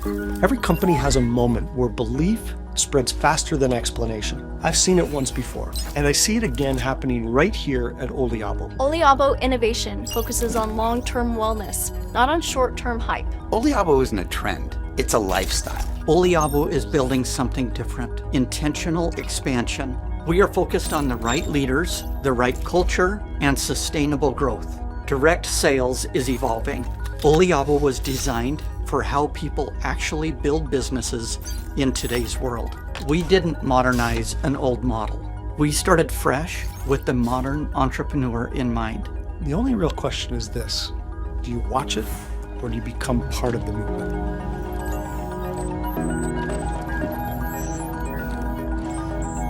Every company has a moment where belief spreads faster than explanation. I've seen it once before, and I see it again happening right here at Oliabo. Oliabo Innovation focuses on long-term wellness, not on short-term hype. Oliabo isn't a trend, it's a lifestyle. Oliabo is building something different, intentional expansion. We are focused on the right leaders, the right culture, and sustainable growth. Direct sales is evolving. Oliabo was designed for how people actually build businesses in today's world. We didn't modernize an old model. We started fresh with the modern entrepreneur in mind. The only real question is this: do you watch it, or do you become part of the movement?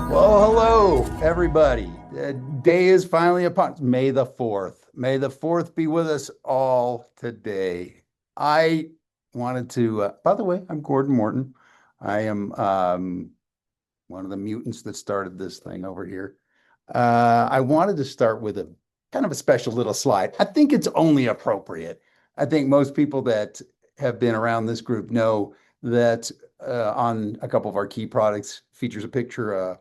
Well, hello, everybody. The day is finally upon May the 4th. May the 4th be with us all today. I wanted to, by the way, I'm Gordon Morton. I am one of the mutants that started this thing over here. I wanted to start with a kind of a special little slide. I think it's only appropriate. I think most people that have been around this group know that on a couple of our key products features a picture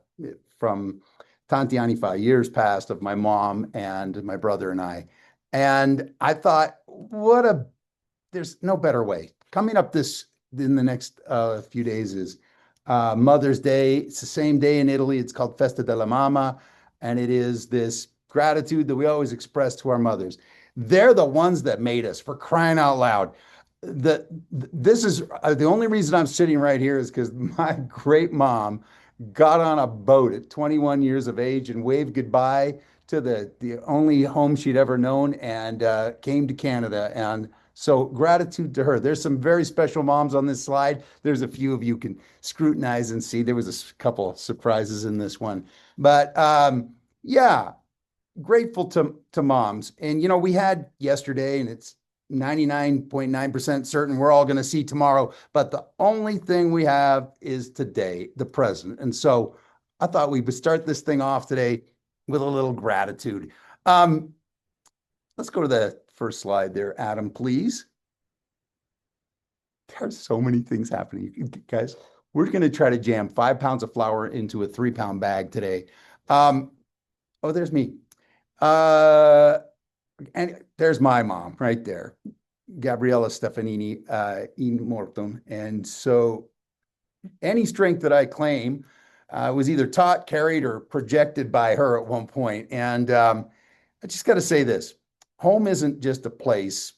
from tanti anni fa, years past, of my mom and my brother and I. And I thought, there's no better way. Coming up in the next few days is Mother's Day. It's the same day in Italy. It's called Festa della Mamma. And it is this gratitude that we always express to our mothers. They're the ones that made us, for crying out loud. This is the only reason I'm sitting right here is because my great mom got on a boat at 21 years of age and waved goodbye to the only home she'd ever known, and came to Canada. And so gratitude to her. There's some very special moms on this slide. There's a few of you can scrutinize and see. There was a couple of surprises in this one. But yeah, grateful to moms. And, you know, we had yesterday, and it's 99.9% certain we're all going to see tomorrow. But the only thing we have is today, the present. And so I thought we would start this thing off today with a little gratitude. Let's go to the first slide there, Adam, please. There's so many things happening, guys. We're going to try to jam 5 pounds of flour into a 3-pound bag today. Oh, there's me. And there's my mom right there, Gabriella Stefanini in mortem. And so any strength that I claim was either taught, carried, or projected by her at one point. And I just got to say this. Home isn't just a place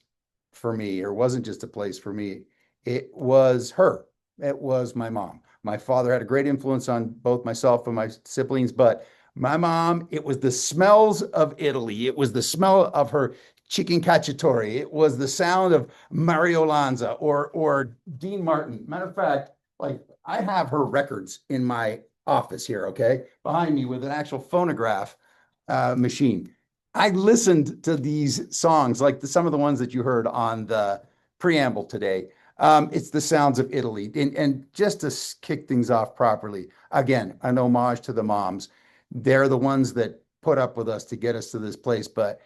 for me, or wasn't just a place for me. It was her. It was my mom. My father had a great influence on both myself and my siblings, but my mom, it was the smells of Italy. It was the smell of her chicken cacciatore. It was the sound of Mario Lanza or Dean Martin. Matter of fact, like, I have her records in my office here, okay, behind me, with an actual phonograph machine. I listened to these songs, like some of the ones that you heard on the preamble today. It's the sounds of Italy. And just to kick things off properly, again, an homage to the moms. They're the ones that put up with us to get us to this place. But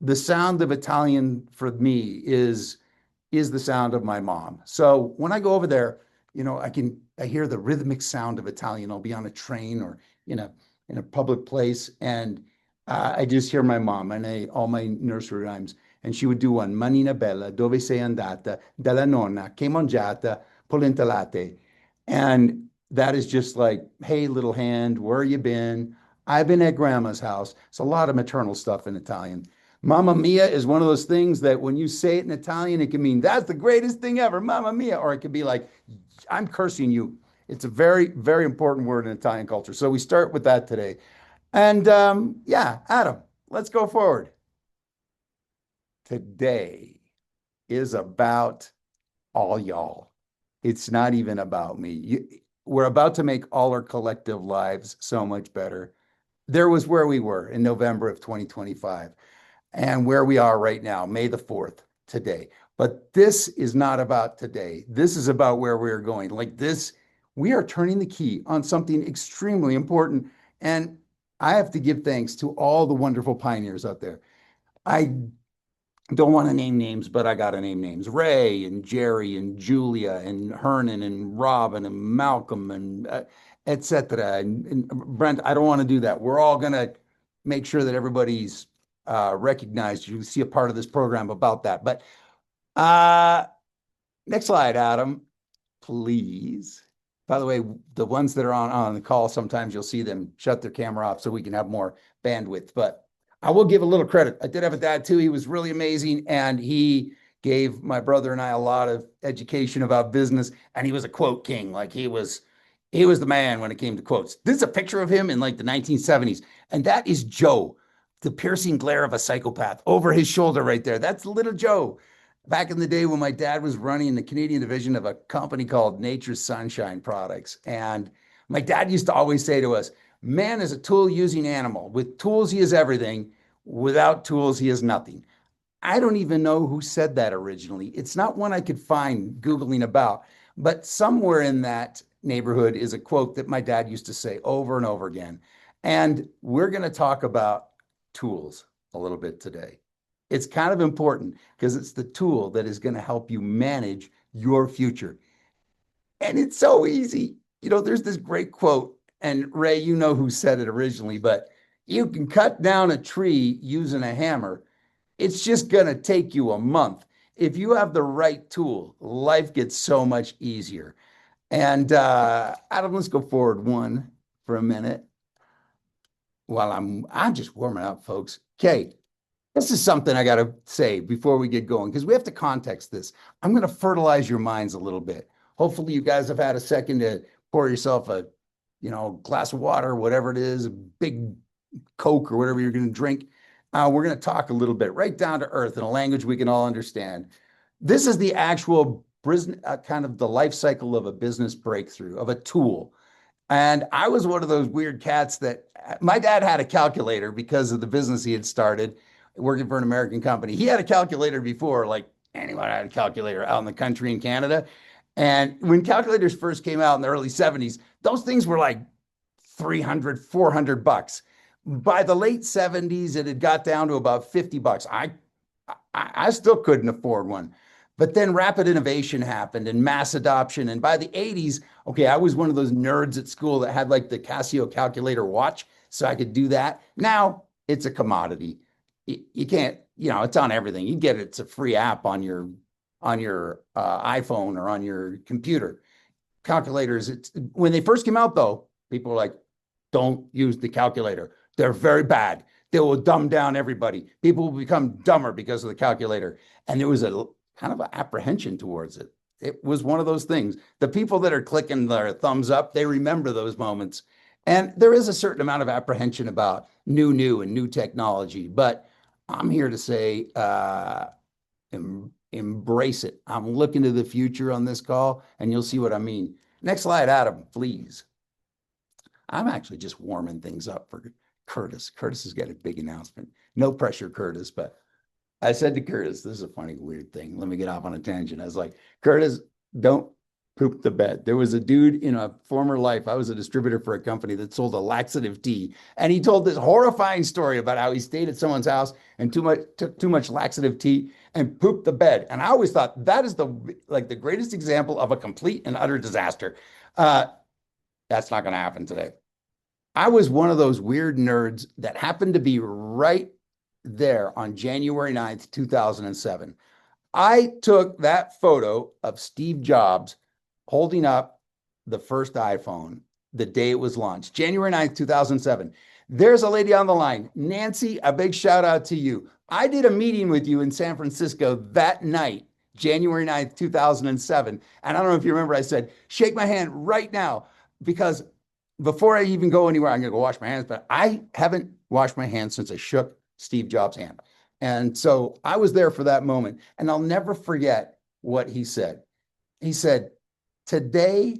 the sound of Italian for me is the sound of my mom. So when I go over there, you know, I hear the rhythmic sound of Italian. I'll be on a train or in a public place, and I just hear my mom and all my nursery rhymes. And she would do one, Manina bella, dove sei andata, dalla nonna, che mangiata, polenta latte. And that is just like, hey, little hand, where you been? I've been at grandma's house. It's a lot of maternal stuff in Italian. Mamma mia is one of those things that when you say it in Italian, it can mean that's the greatest thing ever, mamma mia. Or it could be like, I'm cursing you. It's a very, very important word in Italian culture. So we start with that today. And yeah, Adam, let's go forward. Today is about all y'all. It's not even about me. We're about to make all our collective lives so much better. There was where we were in November of 2025 and where we are right now, May the 4th, today. But this is not about today. This is about where we're going. Like this, we are turning the key on something extremely important. And I have to give thanks to all the wonderful pioneers out there. I don't want to name names, but I got to name names. Ray and Jerry and Julia and Hernan and Robin and Malcolm and et cetera. And Brent, I don't want to do that. We're all going to make sure that everybody's recognized. You see a part of this program about that. But uh, next slide, Adam, please. By the way, the ones that are on the call, sometimes you'll see them shut their camera off so we can have more bandwidth. But I will give a little credit. I did have a dad too. He was really amazing. And he gave my brother and I a lot of education about business. And he was a quote king. Like he was the man when it came to quotes. This is a picture of him in like the 1970s. And that is Joe, the piercing glare of a psychopath over his shoulder right there. That's little Joe. Back in the day when my dad was running the Canadian division of a company called Nature's Sunshine Products. And my dad used to always say to us, man is a tool using animal. With tools, he is everything. Without tools, he is nothing. I don't even know who said that originally. It's not one I could find Googling about, but somewhere in that neighborhood is a quote that my dad used to say over and over again. And we're going to talk about tools a little bit today. It's kind of important because it's the tool that is going to help you manage your future. And it's so easy. There's this great quote, and Ray, you know who said it originally, but you can cut down a tree using a hammer. It's just going to take you a month. If you have the right tool, life gets so much easier. And Adam, let's go forward one for a minute while I'm just warming up, folks. Okay, this is something I got to say before we get going because we have to context this. I'm going to fertilize your minds a little bit. Hopefully, you guys have had a second to pour yourself a, glass of water, whatever it is, a big Coke or whatever you're going to drink. We're going to talk a little bit right down to earth in a language we can all understand. This is the actual kind of the life cycle of a business breakthrough, of a tool. And I was one of those weird cats that my dad had a calculator because of the business he had started working for an American company. He had a calculator before, like anyone had a calculator out in the country in Canada. And when calculators first came out in the early 70s, those things were like 300, 400 bucks. By the late 70s, it had got down to about 50 bucks. I still couldn't afford one. But then rapid innovation happened and mass adoption. And by the 80s, okay, I was one of those nerds at school that had like the Casio calculator watch, so I could do that. Now it's a commodity. You can't, it's on everything. You get it. It's a free app on your iPhone or on your computer. Calculators, when they first came out, though, people were like, don't use the calculator. They're very bad. They will dumb down everybody. People will become dumber because of the calculator. And there was a kind of an apprehension towards it. It was one of those things. The people that are clicking their thumbs up, they remember those moments. And there is a certain amount of apprehension about new technology. But I'm here to say, embrace it. I'm looking to the future on this call, and you'll see what I mean. Next slide, Adam, please. I'm actually just warming things up for Curtis. Curtis has got a big announcement. No pressure, Curtis, but I said to Curtis, this is a funny, weird thing. Let me get off on a tangent. I was like, Curtis, don't poop the bed. There was a dude in a former life. I was a distributor for a company that sold a laxative tea. And he told this horrifying story about how he stayed at someone's house and took too much laxative tea and pooped the bed. And I always thought that is the greatest example of a complete and utter disaster. That's not going to happen today. I was one of those weird nerds that happened to be right there on January 9th, 2007. I took that photo of Steve Jobs holding up the first iPhone the day it was launched, January 9th, 2007. There's a lady on the line. Nancy, a big shout out to you. I did a meeting with you in San Francisco that night, January 9th, 2007. And I don't know if you remember, I said, shake my hand right now, because before I even go anywhere, I'm going to go wash my hands, but I haven't washed my hands since I shook Steve Jobs' hand. And so I was there for that moment. And I'll never forget what he said. He said, today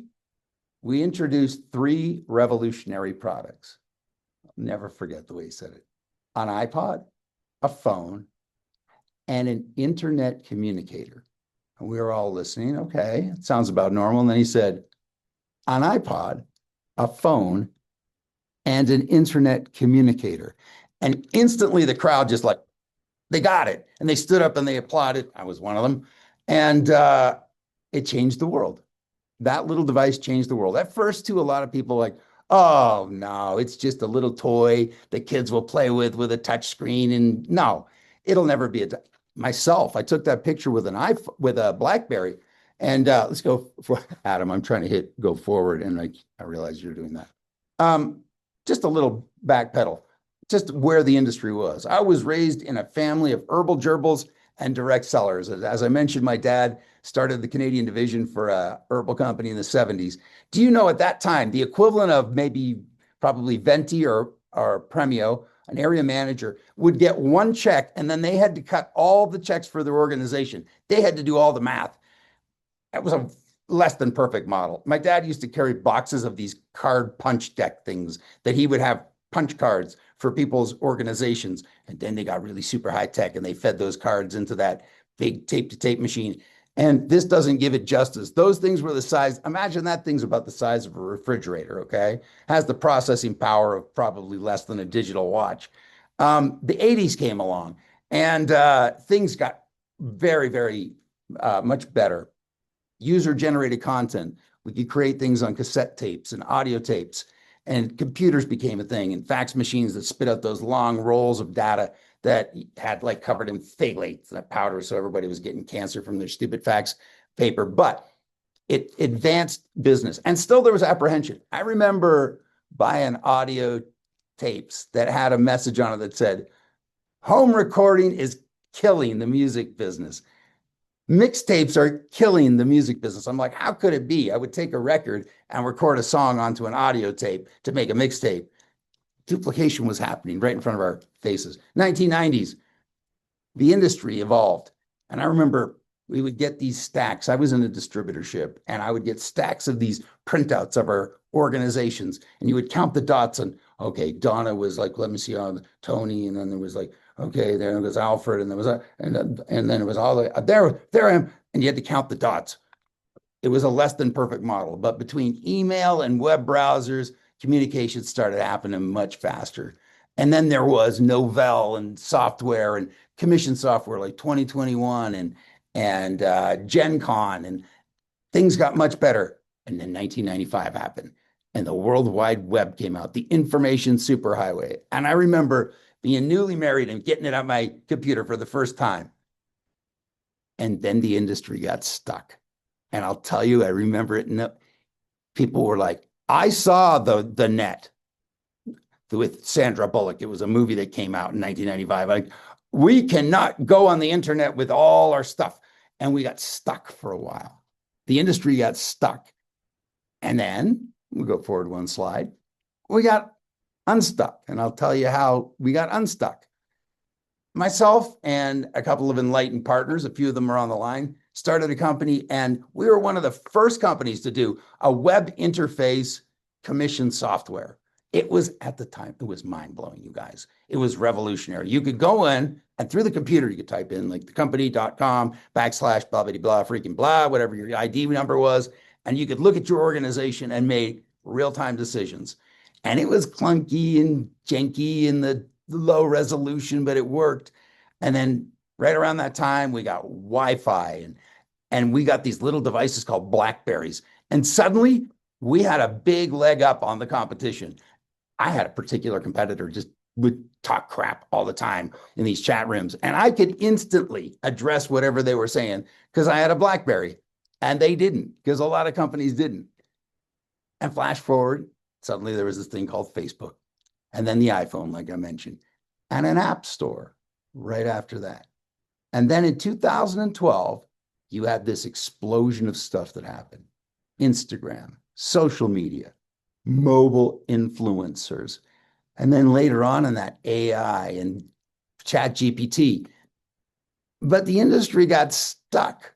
we introduced 3 revolutionary products. I'll never forget the way he said it. An iPod, a phone, and an internet communicator. And we were all listening. Okay, it sounds about normal. And then he said, an iPod, a phone, and an internet communicator. And instantly the crowd just like they got it. And they stood up and they applauded. I was one of them. And it changed the world. That little device changed the world. At first, too, a lot of people like, oh, no, it's just a little toy that kids will play with a touch screen. And no, it'll never be myself. I took that picture with an iPhone, with a BlackBerry. And let's go for Adam. I'm trying to hit go forward, and I realize you're doing that. Just a little backpedal, just where the industry was. I was raised in a family of herbal gerbils and direct sellers. As I mentioned, my dad started the Canadian division for a herbal company in the 70s. Do you know at that time, the equivalent of probably Venti or Premio, an area manager, would get one check and then they had to cut all the checks for their organization. They had to do all the math. That was a less than perfect model. My dad used to carry boxes of these card punch deck things that he would have punch cards for people's organizations. And then they got really super high tech and they fed those cards into that big tape to tape machine. And this doesn't give it justice. Those things were the size. Imagine that thing's about the size of a refrigerator, okay? Has the processing power of probably less than a digital watch. The 80s came along and things got very, very much better. User-generated content. We could create things on cassette tapes and audio tapes, and computers became a thing, and fax machines that spit out those long rolls of data that had like covered in phthalates, that powder, so everybody was getting cancer from their stupid fax paper. But it advanced business, and still there was apprehension. I remember buying audio tapes that had a message on it that said, "Home recording is killing the music business. Mixtapes are killing the music business." I'm like, how could it be? I would take a record and record a song onto an audio tape to make a mixtape. Duplication was happening right in front of our faces. 1990s, the industry evolved. And I remember we would get these stacks. I was in a distributorship, and I would get stacks of these printouts of our organizations. And you would count the dots on, okay, Donna was like, let me see, on Tony. And then there was like, okay, there was Alfred, and there was and then it was all the there I am, and you had to count the dots. It was a less than perfect model, but between email and web browsers, communication started happening much faster. And then there was Novell and software and commission software like 2021 and Gen Con, and things got much better. And then 1995 happened, and the World Wide Web came out, the information superhighway. And I remember being newly married and getting it on my computer for the first time. And then the industry got stuck. And I'll tell you, I remember it. People were like, I saw the net with Sandra Bullock. It was a movie that came out in 1995. Like, we cannot go on the internet with all our stuff. And we got stuck for a while. The industry got stuck. And then, we'll go forward one slide, we got unstuck. And I'll tell you how we got unstuck. Myself and a couple of enlightened partners, a few of them are on the line, started a company, and we were one of the first companies to do a web interface commission software. It was, at the time, it was mind-blowing, you guys. It was revolutionary. You could go in, and through the computer, you could type in like thecompany.com / blah, blah, blah, freaking blah, whatever your ID number was, and you could look at your organization and make real-time decisions. And it was clunky and janky and the low resolution, but it worked. And then right around that time, we got Wi-Fi and we got these little devices called Blackberries. And suddenly we had a big leg up on the competition. I had a particular competitor just would talk crap all the time in these chat rooms. And I could instantly address whatever they were saying because I had a Blackberry, and they didn't, because a lot of companies didn't. And flash forward, suddenly there was this thing called Facebook, and then the iPhone, like I mentioned, and an app store right after that. And then in 2012, you had this explosion of stuff that happened. Instagram, social media, mobile influencers. And then later on in that, AI and Chat GPT. But the industry got stuck.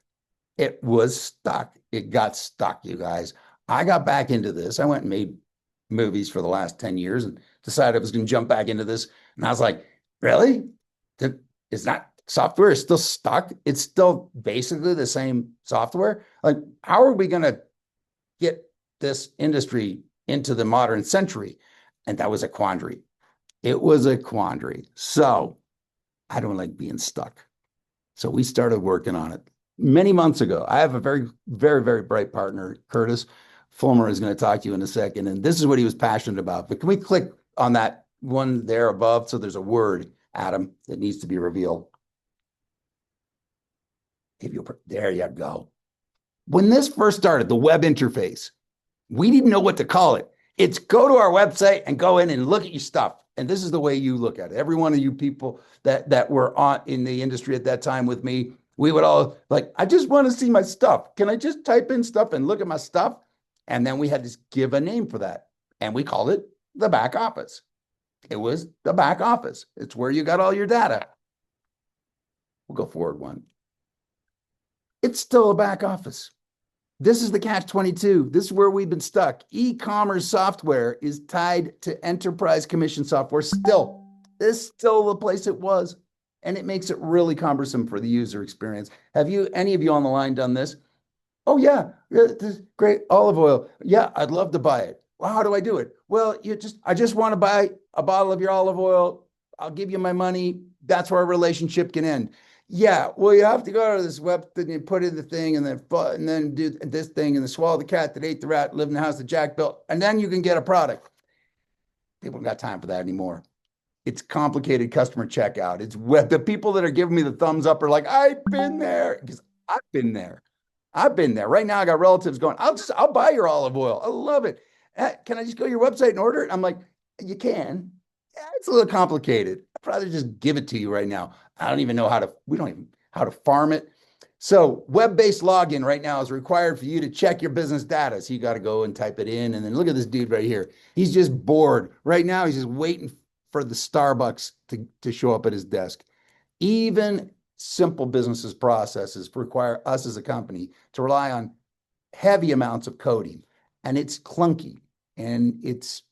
It was stuck. It got stuck, you guys. I got back into this. I went and made movies for the last 10 years and decided I was going to jump back into this. And I was like, really? It's not, software is still stuck? It's still basically the same software? Like, how are we going to get this industry into the modern century? And that was a quandary. It was a quandary. So I don't like being stuck. So we started working on it many months ago. I have a very, very, very bright partner, Curtis Fulmer, is going to talk to you in a second. And this is what he was passionate about. But can we click on that one there above? So there's a word, Adam, that needs to be revealed. There you go. When this first started, the web interface, we didn't know what to call it. It's go to our website and go in and look at your stuff. And this is the way you look at it. Every one of you people that were on in the industry at that time with me, we would all like, I just want to see my stuff. Can I just type in stuff and look at my stuff? And then we had to give a name for that. And we called it the back office. It was the back office. It's where you got all your data. We'll go forward one. It's still a back office. This is the catch-22. This is where we've been stuck. E-commerce software is tied to enterprise commission software still. This is still the place it was. And it makes it really cumbersome for the user experience. Have you, any of you on the line, done this? Oh yeah, this is great olive oil. Yeah, I'd love to buy it. Well, how do I do it? Well, I just want to buy a bottle of your olive oil. I'll give you my money. That's where our relationship can end. Yeah, well, you have to go to this web and you put in the thing and then do this thing and then swallow the cat that ate the rat, live in the house that Jack built, and then you can get a product. People don't got time for that anymore. It's complicated customer checkout. It's web. The people that are giving me the thumbs up are like, I've been there, because I've been there. I've been there. Right now, I got relatives going, I'll buy your olive oil. I love it. Can I just go to your website and order it? I'm like, you can. Yeah, it's a little complicated. I'd rather just give it to you right now. I don't even know we don't even know how to farm it. So web-based login right now is required for you to check your business data. So you got to go and type it in. And then look at this dude right here. He's just bored. Right now, he's just waiting for the Starbucks to show up at his desk. Even simple businesses processes require us as a company to rely on heavy amounts of coding. And it's clunky. And it's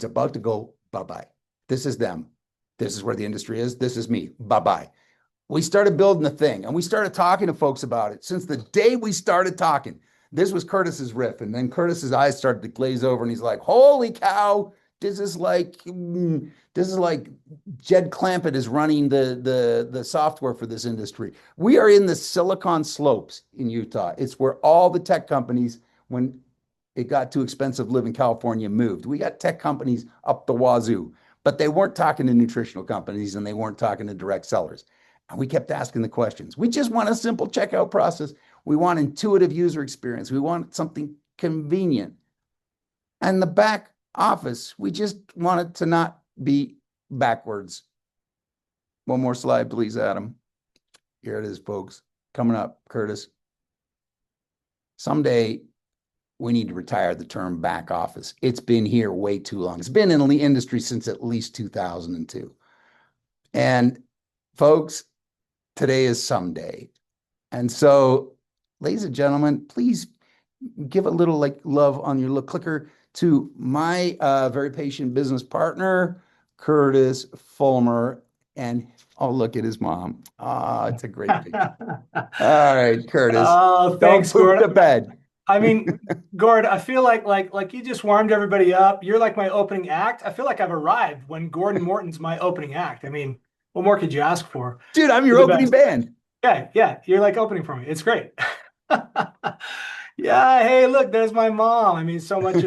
about to go bye-bye. This is them. This is where the industry is. This is me. Bye-bye. We started building the thing and we started talking to folks about it. Since the day we started talking, this was Curtis's riff. And then Curtis's eyes started to glaze over and he's like, holy cow, this is like Jed Clampett is running the software for this industry. We are in the Silicon Slopes in Utah. It's where all the tech companies, when it got too expensive to live in California, moved. We got tech companies up the wazoo. But they weren't talking to nutritional companies and they weren't talking to direct sellers. And we kept asking the questions. We just want a simple checkout process. We want intuitive user experience. We want something convenient. And the back office, we just want it to not be backwards. One more slide, please, Adam. Here it is, folks. Coming up, Curtis. Someday, we need to retire the term back office. It's been here way too long. It's been in the industry since at least 2002. And folks, today is someday. And so, ladies and gentlemen, please give a little love on your little clicker to my very patient business partner, Curtis Fulmer. And oh, look at his mom. It's a great picture. All right, Curtis. Oh, thanks, Don't poop Gord. the bed. I mean, Gord, I feel like you just warmed everybody up. You're like my opening act. I feel like I've arrived when Gordon Morton's my opening act. I mean, what more could you ask for? Dude, I'm your You're the opening best. band. Yeah, you're like opening for me. It's great. Yeah, hey, look, there's my mom. I mean, so much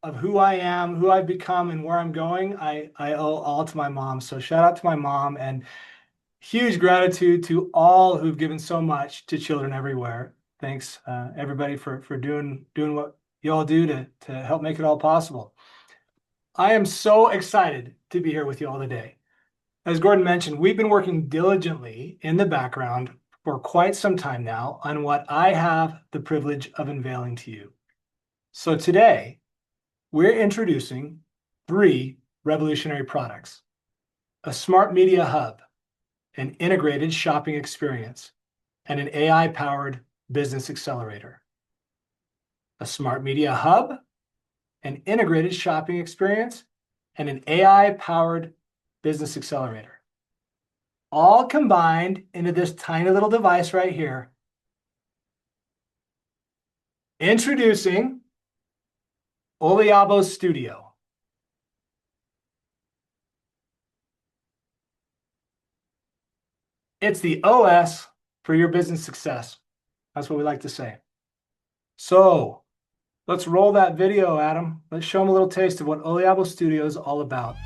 of who I am, who I've become, and where I'm going, I owe all to my mom. So shout out to my mom and huge gratitude to all who've given so much to children everywhere. Thanks, everybody, for doing what you all do to help make it all possible. I am so excited to be here with you all today. As Gordon mentioned, we've been working diligently in the background for quite some time now on what I have the privilege of unveiling to you. So today, we're introducing 3 revolutionary products: a smart media hub, an integrated shopping experience, and an AI-powered business accelerator. A smart media hub, an integrated shopping experience, and an AI-powered business accelerator. All combined into this tiny little device right here. Introducing Oliabo Studio. It's the OS for your business success. That's what we like to say. So let's roll that video, Adam. Let's show them a little taste of what Oliabo Studio is all about.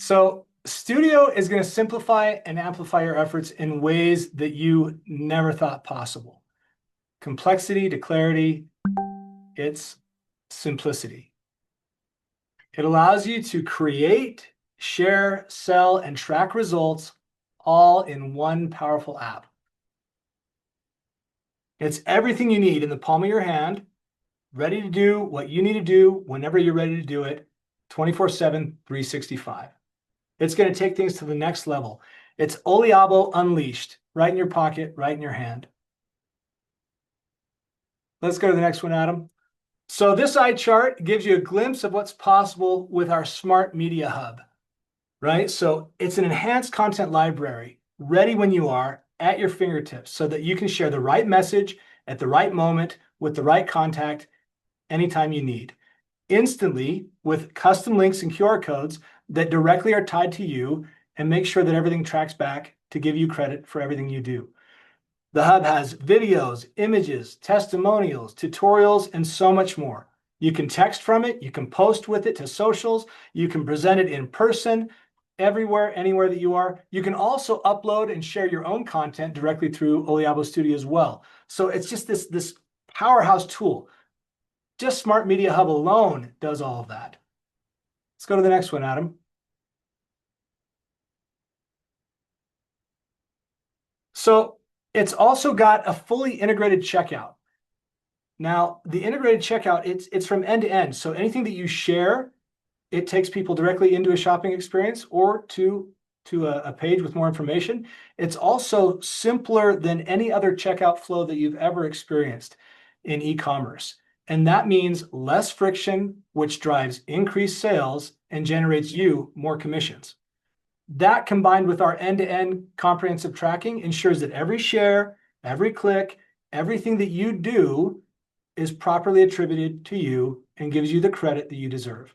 So Studio is going to simplify and amplify your efforts in ways that you never thought possible. Complexity to clarity, it's simplicity. It allows you to create, share, sell, and track results all in one powerful app. It's everything you need in the palm of your hand, ready to do what you need to do whenever you're ready to do it, 24/7, 365. It's going to take things to the next level. It's Oliabo unleashed, right in your pocket, right in your hand. Let's go to the next one, Adam. So this eye chart gives you a glimpse of what's possible with our Smart Media Hub, right? So it's an enhanced content library, ready when you are, at your fingertips, so that you can share the right message at the right moment with the right contact anytime you need. Instantly, with custom links and QR codes that directly are tied to you and make sure that everything tracks back to give you credit for everything you do. The Hub has videos, images, testimonials, tutorials, and so much more. You can text from it, you can post with it to socials, you can present it in person, everywhere, anywhere that you are. You can also upload and share your own content directly through Oliabo Studio as well. So it's just this powerhouse tool. Just Smart Media Hub alone does all of that. Let's go to the next one, Adam. So it's also got a fully integrated checkout. Now, the integrated checkout, it's from end to end. So anything that you share, it takes people directly into a shopping experience or to a page with more information. It's also simpler than any other checkout flow that you've ever experienced in e-commerce. And that means less friction, which drives increased sales and generates you more commissions. That combined with our end-to-end comprehensive tracking ensures that every share, every click, everything that you do is properly attributed to you and gives you the credit that you deserve.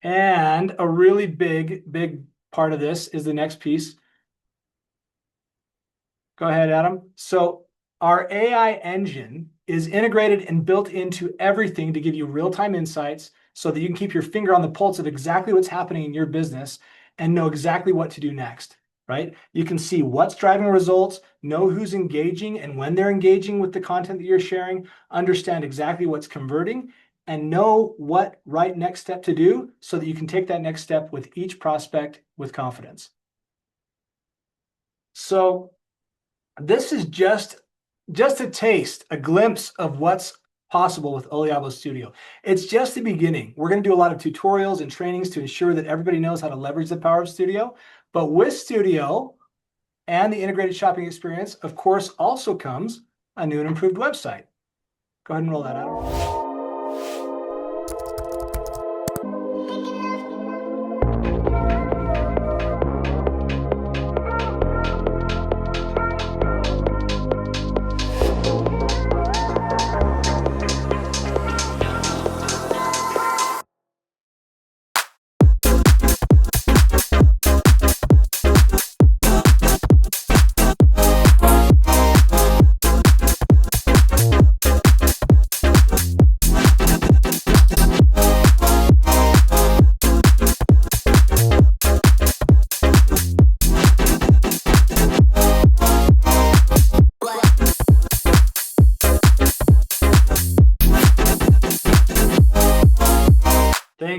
And a really big part of this is the next piece. Go ahead, Adam. So our AI engine is integrated and built into everything to give you real-time insights so that you can keep your finger on the pulse of exactly what's happening in your business and know exactly what to do next, right? You can see what's driving results, know who's engaging and when they're engaging with the content that you're sharing, understand exactly what's converting, and know what right next step to do so that you can take that next step with each prospect with confidence. So this is just a taste, a glimpse of what's possible with Oliabo Studio. It's just the beginning. We're going to do a lot of tutorials and trainings to ensure that everybody knows how to leverage the power of Studio. But with Studio and the integrated shopping experience, of course, also comes a new and improved website. Go ahead and roll that out.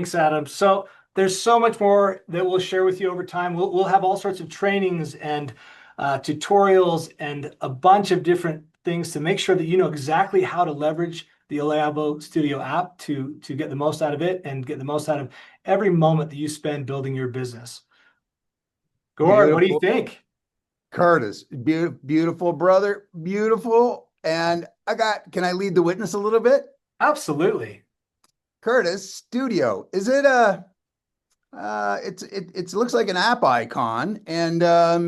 Thanks, Adam. So there's so much more that we'll share with you over time. We'll have all sorts of trainings and tutorials and a bunch of different things to make sure that you know exactly how to leverage the Oliabo Studio app to get the most out of it and get the most out of every moment that you spend building your business. Gord, what do you think? Curtis, beautiful brother, beautiful. And can I lead the witness a little bit? Absolutely. Curtis, Studio, is it it looks like an app icon. And how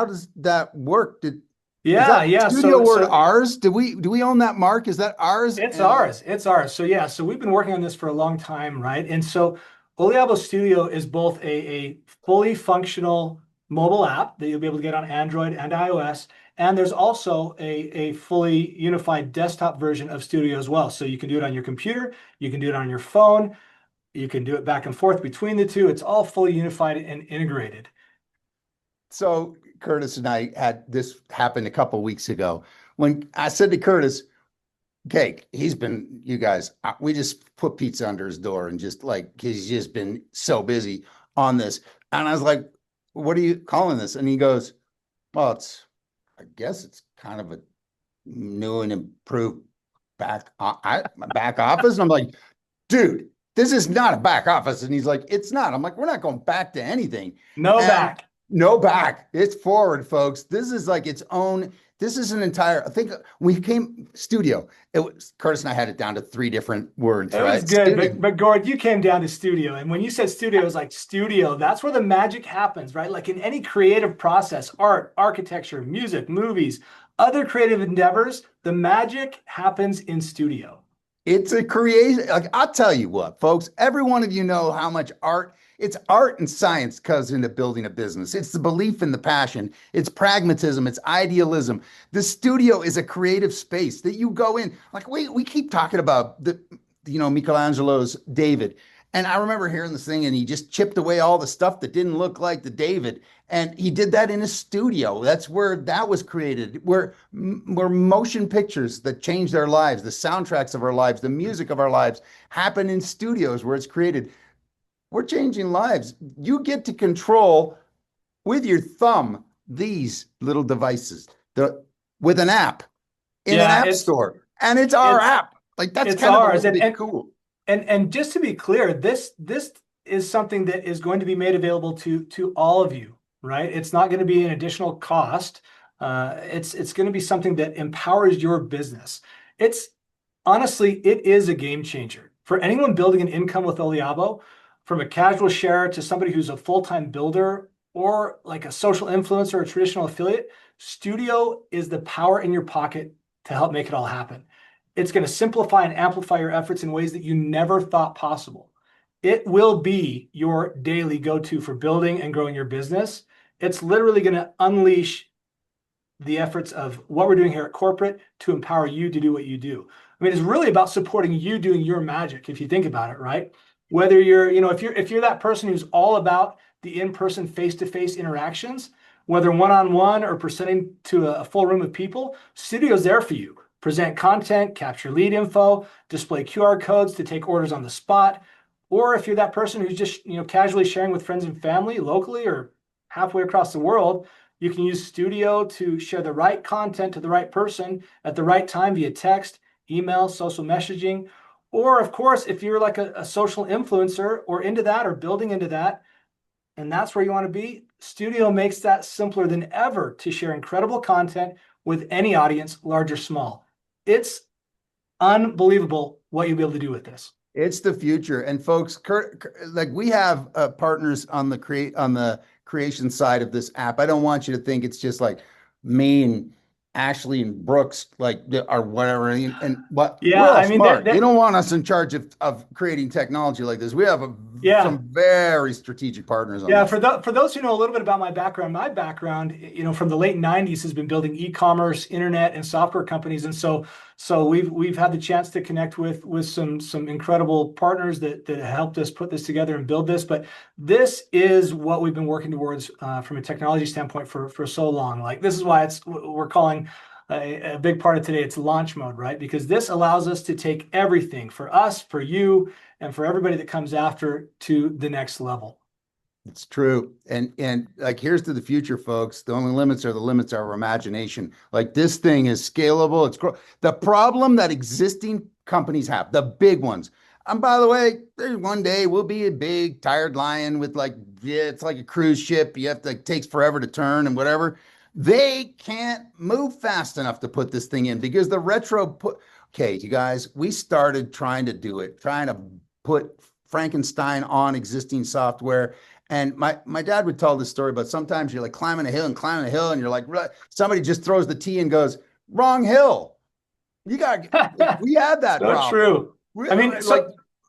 does that work? Yeah. Studio word ours? Do we own that mark? Is that ours? It's ours. It's ours. So yeah, so we've been working on this for a long time, right? And so Oliabo Studio is both a fully functional mobile app that you'll be able to get on Android and iOS. And there's also a fully unified desktop version of Studio as well. So you can do it on your computer, you can do it on your phone, you can do it back and forth between the two. It's all fully unified and integrated. So Curtis and I had this happen a couple of weeks ago when I said to Curtis, okay, you guys, we just put pizza under his door and just he's just been so busy on this. And I was like, what are you calling this? And he goes, well, I guess it's kind of a new and improved back office. And I'm like, dude, this is not a back office. And he's like, it's not. I'm like, we're not going back to anything. No back. No back. It's forward, folks. This is like its own. This is an entire. I think we came Studio. It was Curtis and I had it down to 3 different words. It right? was good, Studio. but Gord, you came down to Studio, and when you said Studio, it was like Studio. That's where the magic happens, right? Like in any creative process, art, architecture, music, movies, other creative endeavors, the magic happens in Studio. It's a creation. Like I'll tell you what, folks. Every one of you know how much art. It's art and science goes into building a business. It's the belief and the passion. It's pragmatism. It's idealism. The Studio is a creative space that you go in. Like we keep talking about Michelangelo's David. And I remember hearing this thing and he just chipped away all the stuff that didn't look like the David. And he did that in a studio. That's where that was created. Where motion pictures that changed our lives, the soundtracks of our lives, the music of our lives happen in studios where it's created. We're changing lives. You get to control with your thumb these little devices with an app in an app store. And it's our app. Like that's kind of really cool. And just to be clear, this is something that is going to be made available to all of you, right? It's not going to be an additional cost. It's going to be something that empowers your business. Honestly, it is a game changer for anyone building an income with Oliabo. From a casual sharer to somebody who's a full-time builder or like a social influencer or a traditional affiliate, Studio is the power in your pocket to help make it all happen. It's going to simplify and amplify your efforts in ways that you never thought possible. It will be your daily go-to for building and growing your business. It's literally going to unleash the efforts of what we're doing here at corporate to empower you to do what you do. I mean, it's really about supporting you doing your magic, if you think about it, right? Whether you're, if you're that person who's all about the in-person, face-to-face interactions, whether one-on-one or presenting to a full room of people, Studio's there for you. Present content, capture lead info, display QR codes to take orders on the spot. Or if you're that person who's just, casually sharing with friends and family locally or halfway across the world, you can use Studio to share the right content to the right person at the right time via text, email, social messaging. Or of course, if you're like a social influencer or into that or building into that, and that's where you want to be, Studio makes that simpler than ever to share incredible content with any audience, large or small. It's unbelievable what you'll be able to do with this. It's the future. And folks, we have partners on the creation side of this app. I don't want you to think it's just like me and Ashley and Brooks, or whatever, and what? Yeah, I mean, they don't want us in charge of creating technology like this. We have some very strategic partners on this. For those who know a little bit about my background, from the late '90s has been building e-commerce, internet, and software companies, and so we've had the chance to connect with some incredible partners that helped us put this together and build this. But this is what we've been working towards from a technology standpoint for so long. Like this is why we're calling a big part of today. It's launch mode, right? Because this allows us to take everything for us, for you, and for everybody that comes after to the next level. It's true. And like, here's to the future, folks. The only limits are the limits of our imagination. Like, this thing is scalable. The problem that existing companies have, the big ones. And by the way, there's one day we'll be a big tired lion with like, yeah, it's like a cruise ship. You have to, it takes forever to turn and whatever. They can't move fast enough to put this thing in because the okay, you guys, we started trying to do it, trying to put Frankenstein on existing software. And my dad would tell this story, but sometimes you're like climbing a hill and you're like, somebody just throws the T and goes, wrong hill. We had that So problem. true. I mean, like,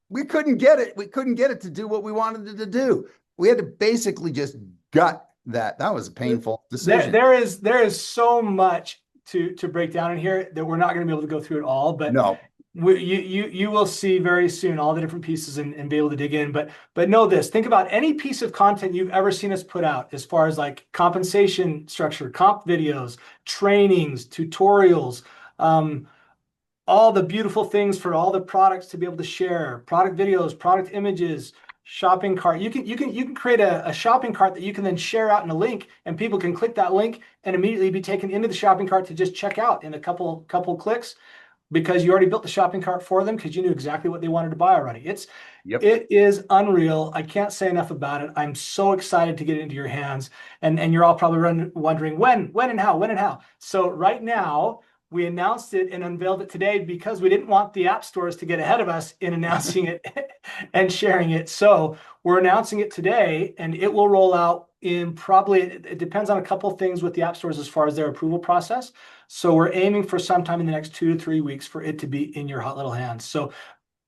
we couldn't get it. We couldn't get it to do what we wanted it to do. We had to basically just gut that. That was a painful decision. There is so much to break down in here that we're not going to be able to go through it all, but no. You will see very soon all the different pieces and be able to dig in. But know this, think about any piece of content you've ever seen us put out as far as like compensation structure, comp videos, trainings, tutorials, all the beautiful things for all the products to be able to share, product videos, product images, shopping cart. You can create a shopping cart that you can then share out in a link, and people can click that link and immediately be taken into the shopping cart to just check out in a couple clicks, because you already built the shopping cart for them because you knew exactly what they wanted to buy already. It is unreal. I can't say enough about it. I'm so excited to get it into your hands, and you're all probably wondering when and how. So right now, we announced it and unveiled it today because we didn't want the app stores to get ahead of us in announcing it and sharing it. So we're announcing it today, and it will roll out in probably, it depends on a couple of things with the app stores as far as their approval process. So we're aiming for sometime in the next 2 to 3 weeks for it to be in your hot little hands. So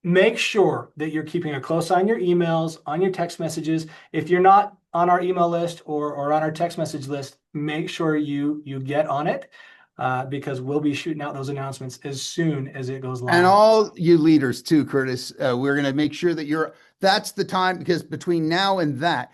make sure that you're keeping a close eye on your emails, on your text messages. If you're not on our email list or on our text message list, make sure you get on it. Because we'll be shooting out those announcements as soon as it goes live. And all you leaders too, Curtis, we're going to make sure that that's the time, because between now and that,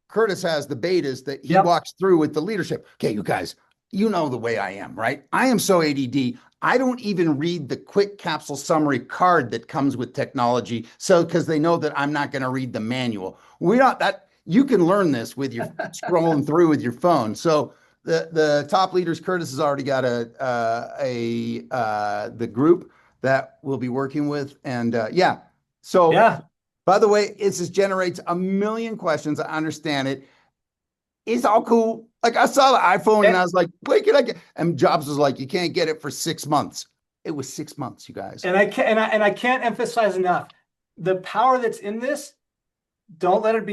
Curtis has the betas that he walks through with the leadership. Okay, you guys, you know the way I am, right? I am so ADD. I don't even read the quick capsule summary card that comes with technology. So, because they know that I'm not going to read the manual. You can learn this with your scrolling through with your phone. So, the top leaders, Curtis has already got the group that we'll be working with. And by the way, it just generates a million questions. I understand it. It's all cool. Like, I saw the iPhone and I was like, wait, can I get? And Jobs was like, you can't get it for 6 months. It was 6 months, you guys. And I can't emphasize enough the power that's in this. Don't let it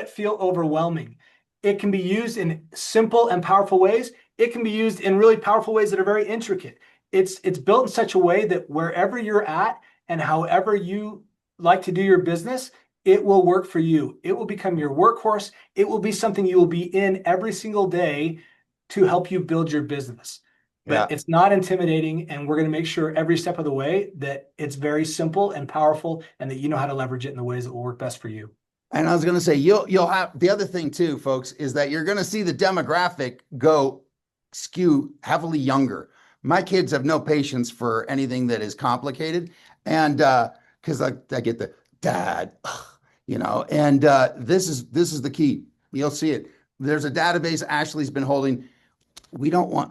feel overwhelming. It can be used in simple and powerful ways. It can be used in really powerful ways that are very intricate. It's built in such a way that wherever you're at and however you like to do your business, it will work for you. It will become your workhorse. It will be something you will be in every single day to help you build your business. But it's not intimidating, and we're going to make sure every step of the way that it's very simple and powerful, and that you know how to leverage it in the ways that will work best for you. And I was going to say, you'll have the other thing too, folks, is that you're going to see the demographic skew heavily younger. My kids have no patience for anything that is complicated. And because I get the dad, and this is the key. You'll see it. There's a database Ashley's been holding.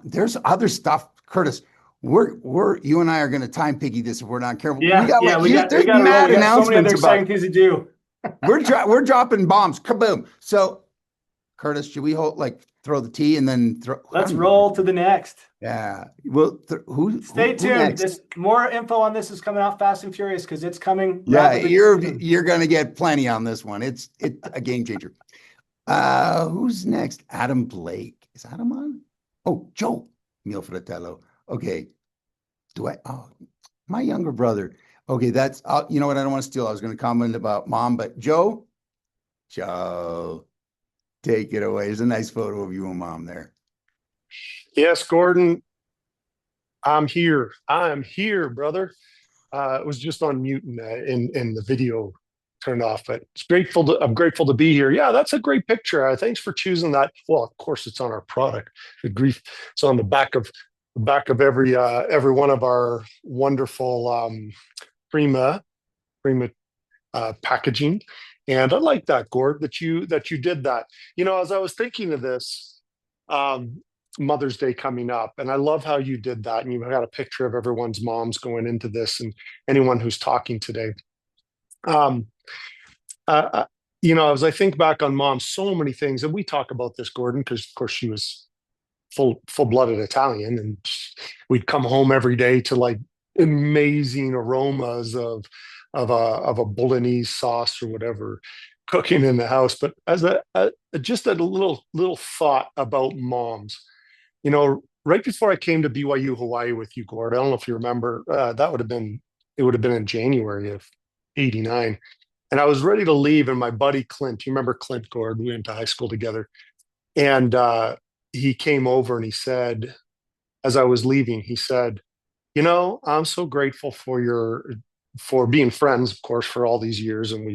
There's other stuff, Curtis. You and I are going to time piggy this if we're not careful. We got so many other exciting things to do. We're dropping bombs. Kaboom. So, Curtis, should we throw the T and then throw? Let's roll to the next. Yeah. Well, Stay tuned. More info on this is coming out fast and furious because it's coming. Yeah, you're going to get plenty on this one. It's a game changer. Who's next? Adam Blake. Is Adam on? Oh, Joe Mil Fratello. Okay. My younger brother. Okay, that's, you know what, I don't want to steal. I was going to comment about Mom, but Joe, take it away. There's a nice photo of you and Mom there. Yes, Gordon, I'm here. I'm here, brother. It was just on mute in the video turn it off, but I'm grateful to be here. Yeah, that's a great picture. Thanks for choosing that. Well, of course, it's on our product. The grief. It's on the back of every one of our wonderful Prima packaging. And I like that, Gord, that you did that. As I was thinking of this, Mother's Day coming up, and I love how you did that. And you've got a picture of everyone's moms going into this, and anyone who's talking today. As I think back on mom, so many things, and we talk about this, Gordon, because of course she was full-blooded Italian, and we'd come home every day to like amazing aromas of a bolognese sauce or whatever cooking in the house. But as just a little thought about moms, right before I came to BYU Hawaii with you, Gord, I don't know if you remember, it would have been in January of '89. And I was ready to leave, and my buddy Clint, you remember Clint, Gord? We went to high school together. And he came over and he said, as I was leaving, he said, I'm so grateful for being friends, of course, for all these years. And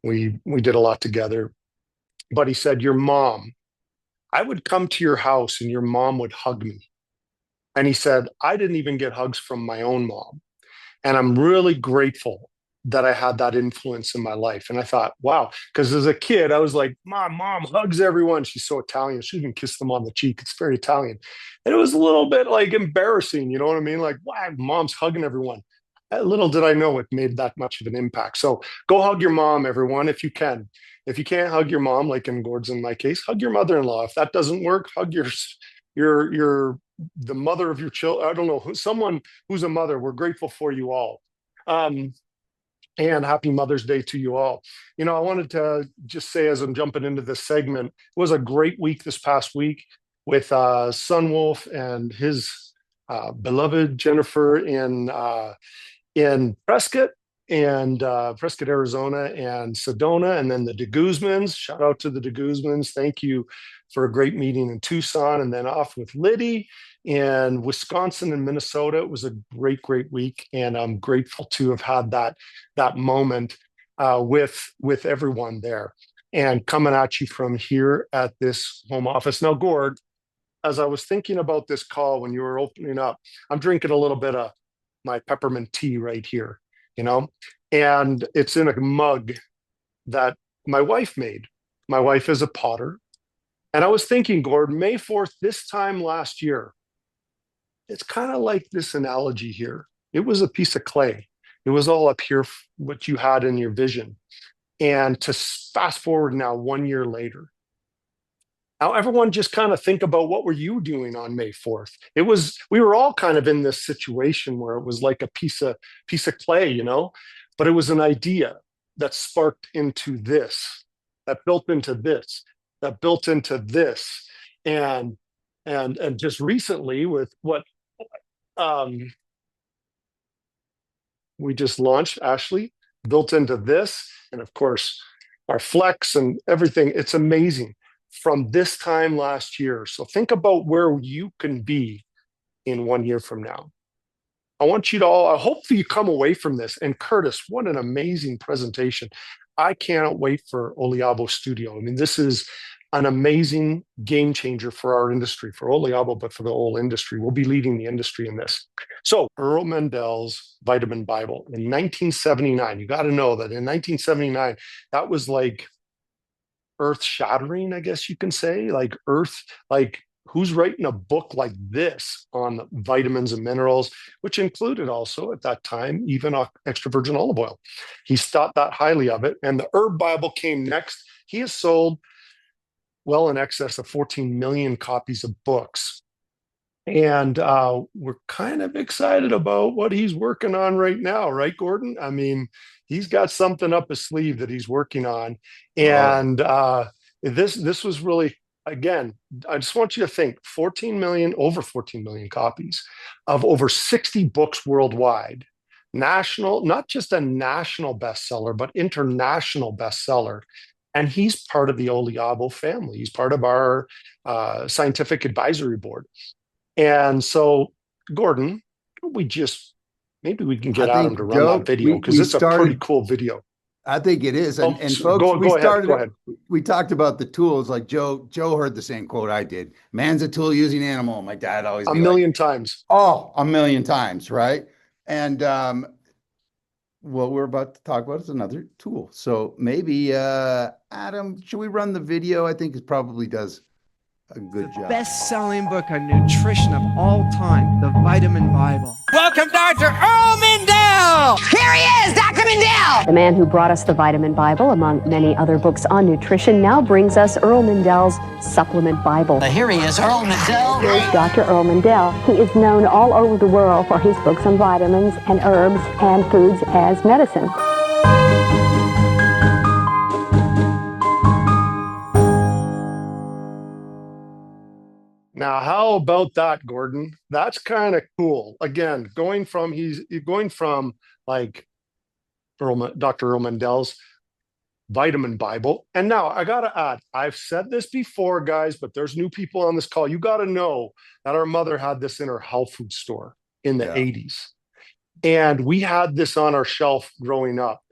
we did a lot together. But he said, your mom, I would come to your house and your mom would hug me. And he said, I didn't even get hugs from my own mom. And I'm really grateful that I had that influence in my life. And I thought, wow, because as a kid, I was like, mom hugs everyone. She's so Italian. She even kissed them on the cheek. It's very Italian. And it was a little bit like embarrassing, you know what I mean? Like, wow, mom's hugging everyone. Little did I know it made that much of an impact. So go hug your mom, everyone, if you can. If you can't hug your mom, like in Gord's in my case, hug your mother-in-law. If that doesn't work, hug the mother of your children. I don't know, someone who's a mother. We're grateful for you all. And happy Mother's Day to you all. I wanted to just say, as I'm jumping into this segment, it was a great week this past week with Sunwolf and his beloved Jennifer in Prescott Arizona, and Sedona, and then the de Guzmans. Shout out to the de Guzmans. Thank you for a great meeting in Tucson, and then off with Liddy in Wisconsin and Minnesota. It was a great week, and I'm grateful to have had that moment with everyone there, and coming at you from here at this home office. Now, Gord, as I was thinking about this call when you were opening up, I'm drinking a little bit of my peppermint tea right here, and it's in a mug that my wife made. My wife is a potter. And I was thinking, Gord, May 4th, this time last year, it's kind of like this analogy here. It was a piece of clay. It was all up here, what you had in your vision. And to fast forward now, 1 year later, now everyone just kind of think about, what were you doing on May 4th? We were all kind of in this situation where it was like a piece of clay, but it was an idea that sparked into this, that built into this, that built into this. And just recently with what we just launched, Ashley, built into this, and of course our Flex and everything. It's amazing from this time last year. So think about where you can be in 1 year from now. I want you to all, I hope that you come away from this. And Curtis, what an amazing presentation. I cannot wait for Oliabo Studio. I mean, this is an amazing game changer for our industry, for Oliabo, but for the whole industry. We'll be leading the industry in this. So Earl Mendel's Vitamin Bible in 1979, you got to know that in 1979, that was like earth shattering, I guess you can say, like who's writing a book like this on vitamins and minerals, which included also at that time, even extra virgin olive oil. He's thought that highly of it. And the Herb Bible came next. He has sold well in excess of 14 million copies of books. And we're kind of excited about what he's working on right now, right, Gordon? I mean, he's got something up his sleeve that he's working on. And this was really, again, I just want you to think, over 14 million copies of over 60 books worldwide. National, not just a national bestseller, but international bestseller. And he's part of the Oliabo family. He's part of our scientific advisory board. And so, Gordon, maybe we can get Adam to run that video, because it's a pretty cool video. I think it is. And, Oh, and folks, we go ahead. started, Go ahead. we talked about the tools. Like Joe heard the same quote I did. Man's a tool using animal. My dad always A be like, million times. oh, a million times, right? And what we're about to talk about is another tool. So maybe Adam, should we run the video? I think it probably does a good job. Best-selling book on nutrition of all time, The Vitamin Bible. Welcome, Dr. Earl Mindell! Here he is, Dr. Mindell! The man who brought us the Vitamin Bible, among many other books on nutrition, now brings us Earl Mindell's Supplement Bible. Here he is, Earl Mindell. Here's Dr. Earl Mindell. He is known all over the world for his books on vitamins and herbs and foods as medicine. Now, how about that, Gordon? That's kind of cool. Again, going from like Dr. Earl Mindell's Vitamin Bible. And now I got to add, I've said this before, guys, but there's new people on this call. You got to know that our mother had this in her health food store in the 80s. And we had this on our shelf growing up.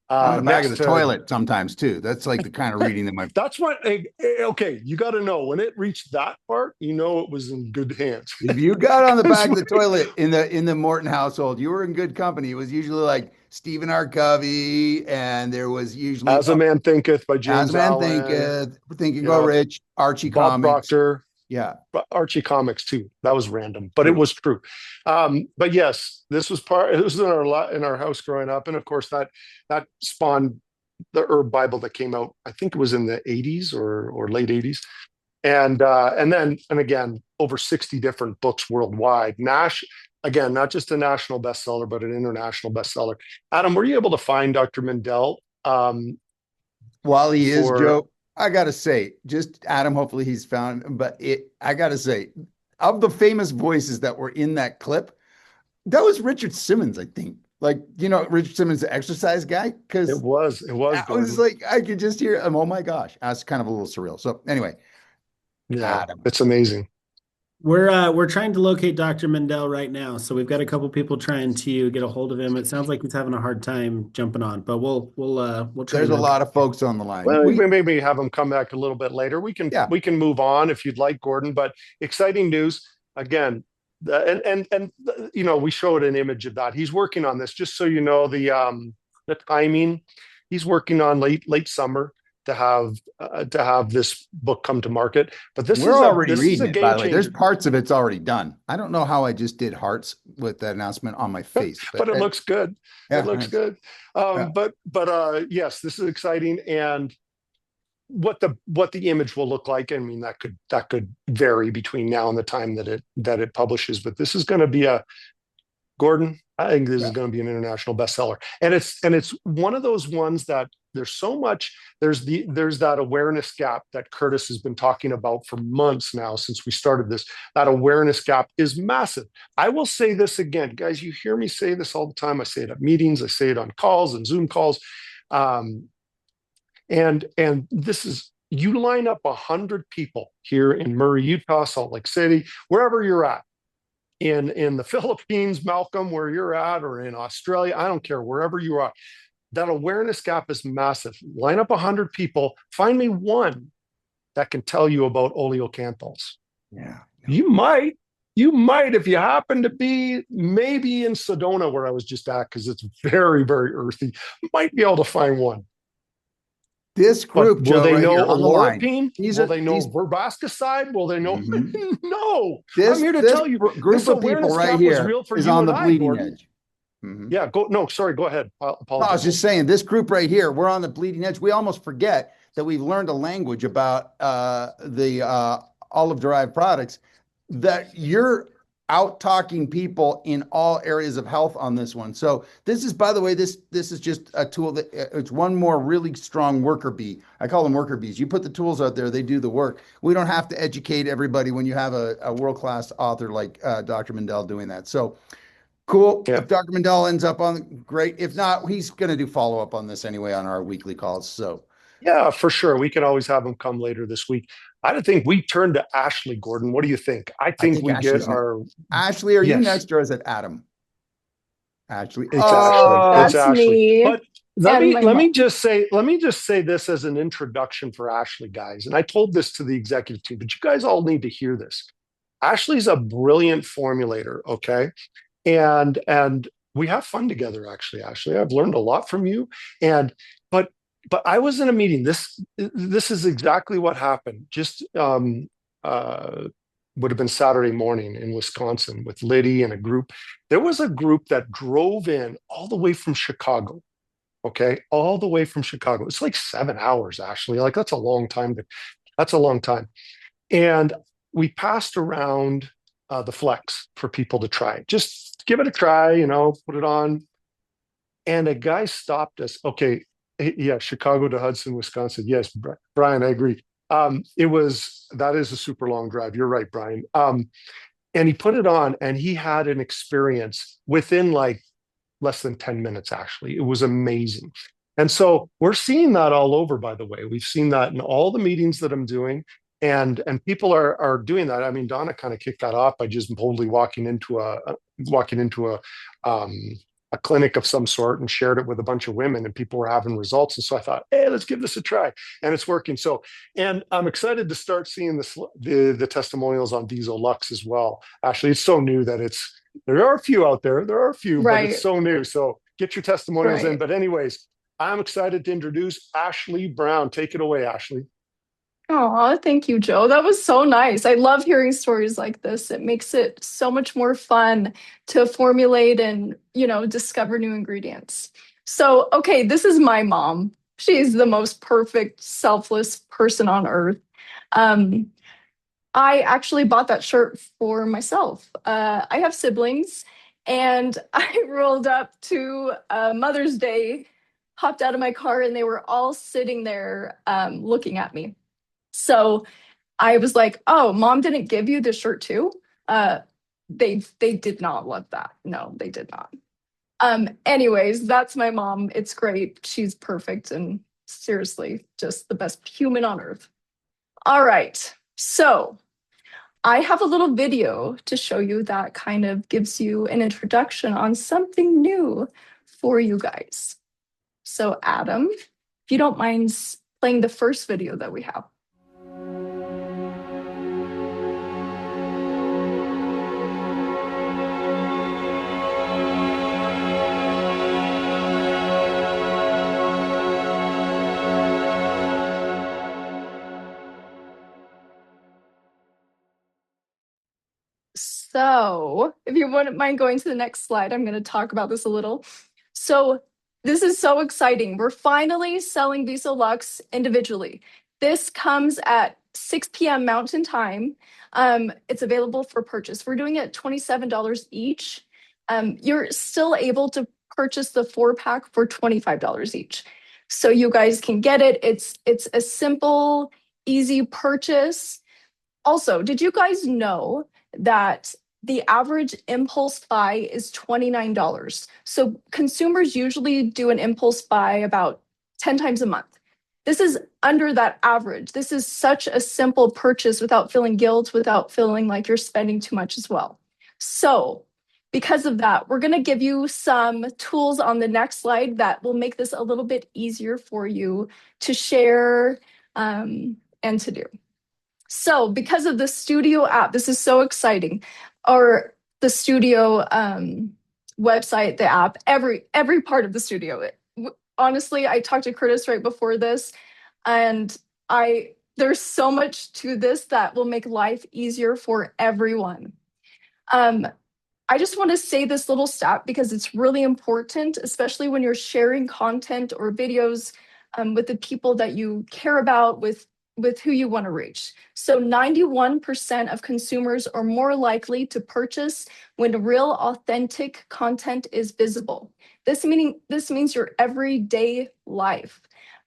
On the back of the toilet sometimes too. That's like the kind of reading that my. That's what. Okay, you got to know when it reached that part. You know it was in good hands. If you got on the back of the toilet in the Morton household, you were in good company. It was usually like Stephen R. Covey, and there was usually As a Man Thinketh by James As a Man Allen. Thinketh, Think and Grow Rich, Archie Bob Comics. Proctor. Yeah, Archie Comics too. That was random, but it was true. But yes, this was in our house growing up, and of course that spawned the herb Bible that came out. I think it was in the 80s or late 80s, and again over 60 different books worldwide. Again, not just a national bestseller, but an international bestseller. Adam, were you able to find Dr. Mindell? While he is, Joe, I gotta say, just Adam, hopefully he's found, but I gotta say, of the famous voices that were in that clip, that was Richard Simmons, I think. Like, Richard Simmons, the exercise guy, because it was. I was like, I could just hear him. Oh my gosh, that's kind of a little surreal. So anyway, yeah, Adam. It's amazing. We're trying to locate Dr. Mindell right now, so we've got a couple people trying to get a hold of him. It sounds like he's having a hard time jumping on, but we'll try. There's a lot of folks on the line. Well, we maybe have him come back a little bit later. We can move on if you'd like, Gordon. But exciting news again, and we showed an image of that. He's working on this, just so you know the timing. He's working on late summer to have this book come to market. But we're already reading it, by the way. There's parts of it's already done. I don't know how I just did hearts with that announcement on my face, but it looks good. Yeah, it looks good. But yes, this is exciting, and what the image will look like. I mean, that could vary between now and the time that it publishes. But this is going to be Gordon, I think this is going to be an international bestseller, and it's one of those ones that there's so much. There's that awareness gap that Curtis has been talking about for months now since we started this. That awareness gap is massive. I will say this again, guys. You hear me say this all the time. I say it at meetings. I say it on calls and Zoom calls. And this is, you line up 100 people here in Murray, Utah, Salt Lake City, wherever you're at. In the Philippines, Malcolm, where you're at, or in Australia, I don't care, wherever you are, that awareness gap is massive. Line up 100 people, find me one that can tell you about oleocanthols. Yeah. You might, if you happen to be maybe in Sedona, where I was just at, because it's very, very earthy, might be able to find one. This group, will they know olorapine? Will they know verbascicide? Will they know? No. I'm here to tell you, group of people right here is on the bleeding edge. Yeah. Go ahead. No, I was just saying, this group right here, we're on the bleeding edge. We almost forget that we've learned a language about the olive-derived products, that you're out talking people in all areas of health on this one. So this is, by the way, this is just a tool that it's one more really strong worker bee. I call them worker bees. You put the tools out there, they do the work. We don't have to educate everybody when you have a world-class author like Dr. Mindell doing that. So cool. Yeah. If Dr. Mindell ends up on, great. If not, he's going to do follow-up on this anyway on our weekly calls. So yeah, for sure. We can always have him come later this week. I think we turn to Ashley, Gordon. What do you think? I think we get our Ashley. Are you next, or is it Adam? Ashley. It's Ashley. It's Ashley. Me. But Let And me my let me mom. just say this as an introduction for Ashley, guys. And I told this to the executive team, but you guys all need to hear this. Ashley's a brilliant formulator, okay? And we have fun together, actually, Ashley. I've learned a lot from you. And but but I was in a meeting. This is exactly what happened. Just would have been Saturday morning in Wisconsin with Liddy and a group. There was a group that drove in all the way from Chicago. Okay, all the way from Chicago. It's like 7 hours, actually. Like that's a long time. That's a long time. And we passed around the Flex for people to try. Just give it a try, put it on. And a guy stopped us. Okay, yeah, Chicago to Hudson, Wisconsin. Yes, Brian, I agree. That is a super long drive. You're right, Brian. And he put it on, and he had an experience within like less than 10 minutes, actually. It was amazing. And so we're seeing that all over, by the way. We've seen that in all the meetings that I'm doing. And people are doing that. I mean, Donna kind of kicked that off by just boldly walking into a clinic of some sort and shared it with a bunch of women, and people were having results. And so I thought, hey, let's give this a try, and it's working. So, and I'm excited to start seeing the testimonials on Diesel Lux as well. Actually, it's so new that there are a few out there. There are a few, but it's so new. So get your testimonials in. But anyways, I'm excited to introduce Ashley Brown. Take it away, Ashley. Oh, thank you, Joe. That was so nice. I love hearing stories like this. It makes it so much more fun to formulate and, discover new ingredients. So, okay, this is my mom. She's the most perfect, selfless person on earth. I actually bought that shirt for myself. I have siblings, and I rolled up to Mother's Day, hopped out of my car, and they were all sitting there looking at me. So I was like, "Oh, Mom didn't give you the shirt too?" They did not love that. No, they did not. Anyways, that's my mom. It's great. She's perfect and seriously just the best human on earth. All right. So I have a little video to show you that kind of gives you an introduction on something new for you guys. So Adam, if you don't mind playing the first video that we have. So, if you wouldn't mind going to the next slide, I'm going to talk about this a little. So, this is so exciting. We're finally selling Diesel Lux individually. This comes at 6 p.m. Mountain Time. It's available for purchase. We're doing it at $27 each. You're still able to purchase the 4-pack for $25 each. So you guys can get it. It's a simple, easy purchase. Also, did you guys know that the average impulse buy is $29? So consumers usually do an impulse buy about 10 times a month. This is under that average. This is such a simple purchase without feeling guilt, without feeling like you're spending too much as well. So because of that, we're going to give you some tools on the next slide that will make this a little bit easier for you to share and to do. So because of the Studio app, this is so exciting. Or the Studio website, the app, every part of the Studio. Honestly, I talked to Curtis right before this, and there's so much to this that will make life easier for everyone. I just want to say this little stat because it's really important, especially when you're sharing content or videos with the people that you care about, with who you want to reach. So 91% of consumers are more likely to purchase when real, authentic content is visible. This means your everyday life.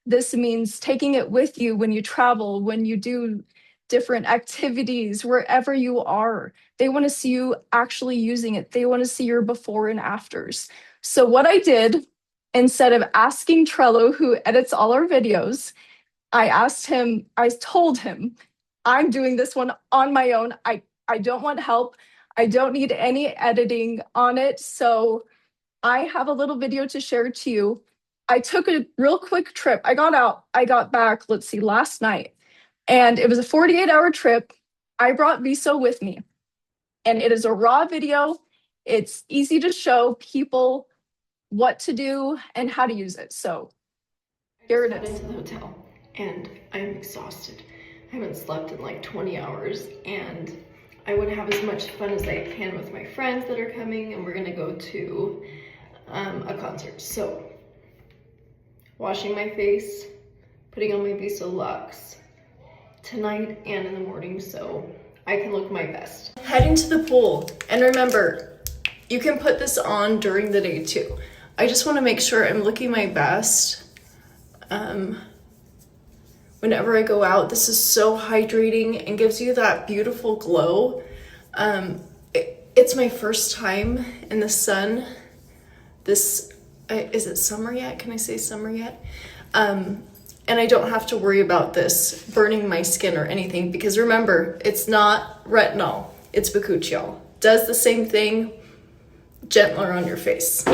This means taking it with you when you travel, when you do different activities, wherever you are. They want to see you actually using it. They want to see your before and afters. So what I did, instead of asking Trello, who edits all our videos, I told him, I'm doing this one on my own. I don't want help. I don't need any editing on it. So I have a little video to share to you. I took a real quick trip. I got back, let's see, last night. And it was a 48-hour trip. I brought Viso with me. And it is a raw video. It's easy to show people what to do and how to use it. So here it is. Into the hotel and I'm exhausted. I haven't slept in like 20 hours and I want to have as much fun as I can with my friends that are coming, and we're gonna go to a concert. So washing my face, putting on my Viso Lux tonight and in the morning so I can look my best. Heading to the pool, and remember, you can put this on during the day too. I just want to make sure I'm looking my best whenever I go out. This is so hydrating and gives you that beautiful glow. It's my first time in the sun. Is it summer yet? Can I say summer yet? And I don't have to worry about this burning my skin or anything, because remember, it's not retinol, it's bakuchiol. Does the same thing, gentler on your face.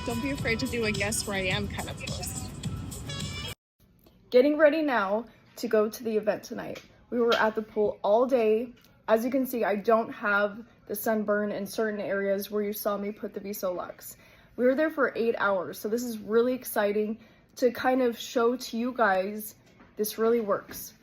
Don't be afraid to do a guess where I am kind of post. Getting ready now to go to the event tonight. We were at the pool all day. As you can see, I don't have the sunburn in certain areas where you saw me put the Viso Lux. We were there for 8 hours, so this is really exciting to kind of show to you guys this really works.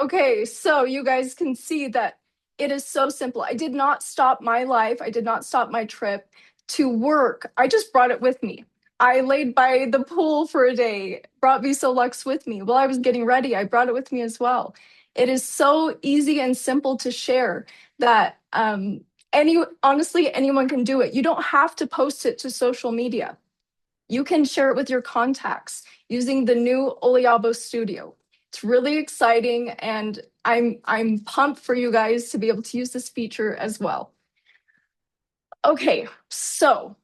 Okay, so you guys can see that it is so simple. I did not stop my life. I did not stop my trip to work. I just brought it with me. I laid by the pool for a day, brought Viso Lux with me. While I was getting ready, I brought it with me as well. It is so easy and simple to share that honestly, anyone can do it. You don't have to post it to social media. You can share it with your contacts using the new Oliabo Studio. It's really exciting, and I'm pumped for you guys to be able to use this feature as well. Okay, so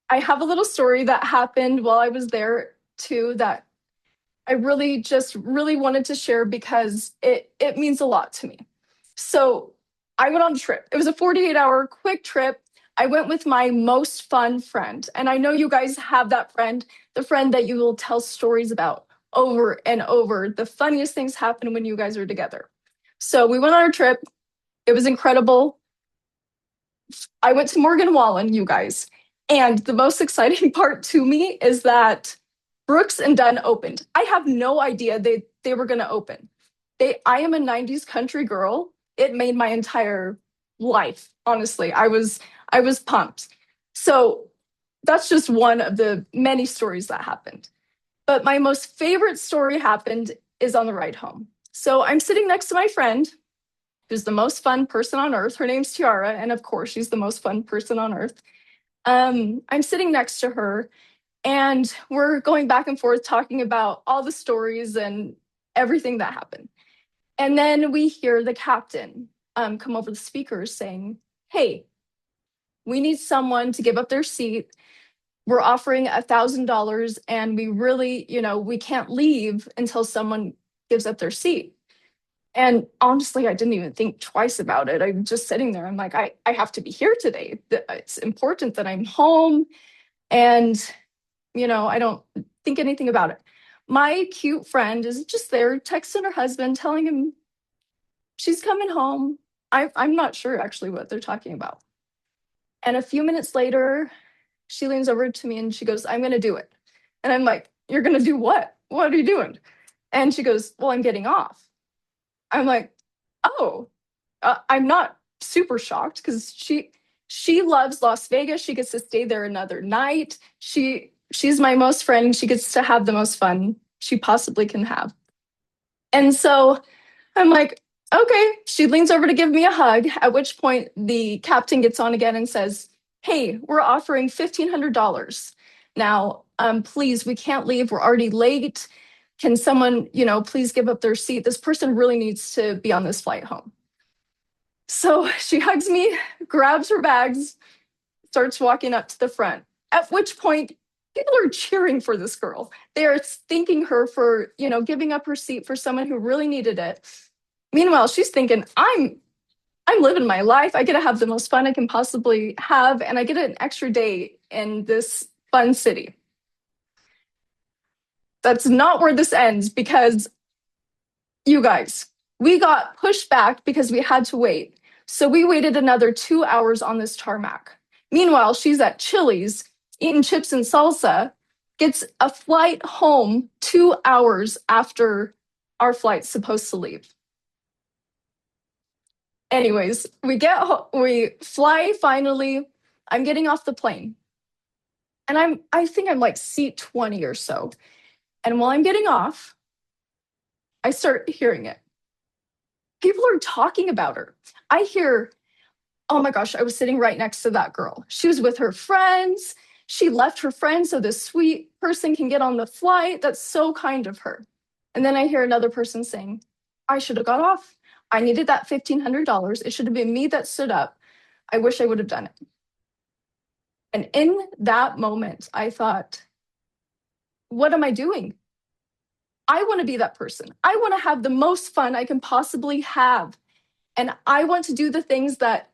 I have a little story that happened while I was there too that I really wanted to share because it means a lot to me. So I went on a trip. It was a 48-hour quick trip. I went with my most fun friend. And I know you guys have that friend, the friend that you will tell stories about over and over. The funniest things happen when you guys are together. So we went on our trip. It was incredible. I went to Morgan Wallen, you guys. And the most exciting part to me is that Brooks and Dunn opened. I have no idea they were going to open. I am a 90s country girl. It made my entire life, honestly. I was pumped. So that's just one of the many stories that happened. But my most favorite story happened is on the ride home. So I'm sitting next to my friend, who's the most fun person on earth. Her name's Tiara, and of course, she's the most fun person on earth. I'm sitting next to her, and we're going back and forth talking about all the stories and everything that happened. And then we hear the captain come over the speakers saying, "Hey, we need someone to give up their seat. We're offering $1,000, and we really, we can't leave until someone gives up their seat." And honestly, I didn't even think twice about it. I'm just sitting there. I'm like, I have to be here today. It's important that I'm home. And, I don't think anything about it. My cute friend is just there texting her husband, telling him she's coming home. I'm not sure actually what they're talking about. And a few minutes later, she leans over to me and she goes, "I'm going to do it." And I'm like, "You're going to do what? What are you doing?" And she goes, "Well, I'm getting off." I'm like, "Oh." I'm not super shocked because she loves Las Vegas. She gets to stay there another night. She's my most friend. She gets to have the most fun she possibly can have. And so I'm like, "Okay." She leans over to give me a hug, at which point the captain gets on again and says, "Hey, we're offering $1,500. Now, please, we can't leave. We're already late. Can someone, please give up their seat? This person really needs to be on this flight home." So she hugs me, grabs her bags, starts walking up to the front, at which point people are cheering for this girl. They are thanking her for, giving up her seat for someone who really needed it. Meanwhile, she's thinking, I'm living my life. I get to have the most fun I can possibly have, and I get an extra day in this fun city. That's not where this ends, because you guys, we got pushed back because we had to wait. So we waited another 2 hours on this tarmac. Meanwhile, she's at Chili's eating chips and salsa, gets a flight home 2 hours after our flight's supposed to leave. Anyways, we fly finally. I'm getting off the plane. And I think I'm like seat 20 or so. And while I'm getting off, I start hearing it. People are talking about her. I hear, oh my gosh, I was sitting right next to that girl. She was with her friends. She left her friends so this sweet person can get on the flight. That's so kind of her. And then I hear another person saying, I should have got off. I needed that $1,500. It should have been me that stood up. I wish I would have done it. And in that moment, I thought, what am I doing? I want to be that person. I want to have the most fun I can possibly have. And I want to do the things that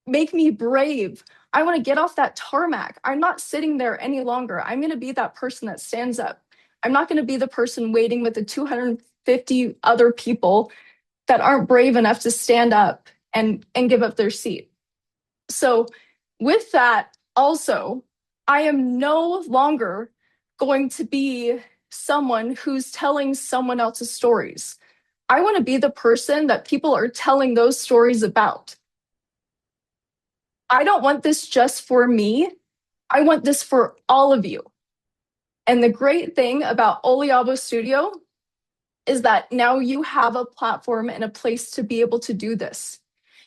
make me brave. I want to get off that tarmac. I'm not sitting there any longer. I'm going to be that person that stands up. I'm not going to be the person waiting with the 250 other people that aren't brave enough to stand up and give up their seat. So with that, also, I am no longer going to be someone who's telling someone else's stories. I want to be the person that people are telling those stories about. I don't want this just for me. I want this for all of you. And the great thing about Oliabo Studio is that now you have a platform and a place to be able to do this.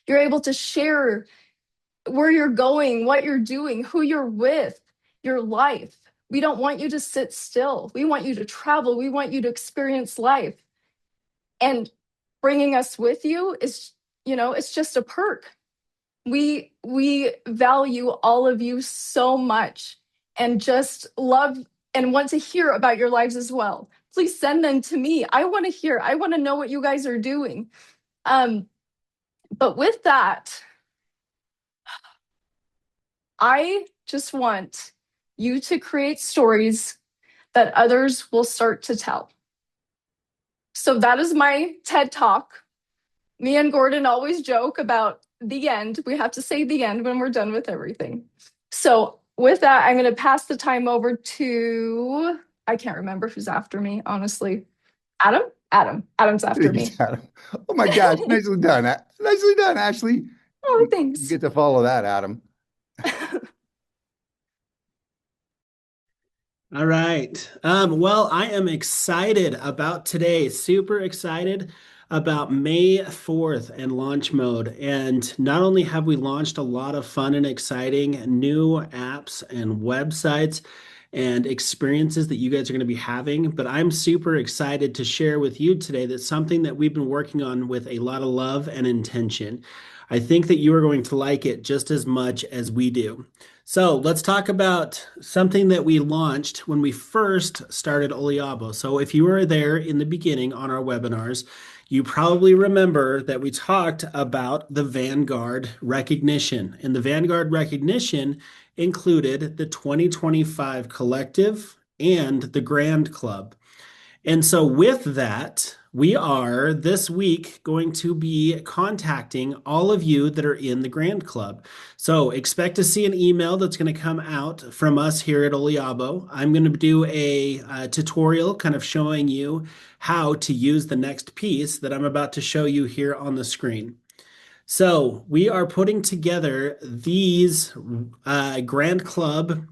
You're able to share where you're going, what you're doing, who you're with, your life. We don't want you to sit still. We want you to travel. We want you to experience life. And bringing us with you is, it's just a perk. We value all of you so much and just love and want to hear about your lives as well. Please send them to me. I want to hear. I want to know what you guys are doing. But with that, I just want you to create stories that others will start to tell. So that is my TED Talk. Me and Gordon always joke about the end. We have to say the end when we're done with everything. So with that, I'm going to pass the time over to, I can't remember who's after me, honestly. Adam? Adam's after me. Adam. Oh my gosh, nicely done. Nicely done, Ashley. Oh, thanks. You get to follow that, Adam. All right. Well, I am excited about today. Super excited about May 4th and launch mode. And not only have we launched a lot of fun and exciting new apps and websites and experiences that you guys are going to be having, but I'm super excited to share with you today that's something that we've been working on with a lot of love and intention. I think that you are going to like it just as much as we do. So let's talk about something that we launched when we first started Oliabo. So if you were there in the beginning on our webinars, you probably remember that we talked about the Vanguard recognition. And the Vanguard recognition included the 2025 Collective and the Grand Club. And so with that, we are this week going to be contacting all of you that are in the Grand Club. So expect to see an email that's going to come out from us here at Oliabo. I'm going to do a tutorial kind of showing you how to use the next piece that I'm about to show you here on the screen. So we are putting together these Grand Club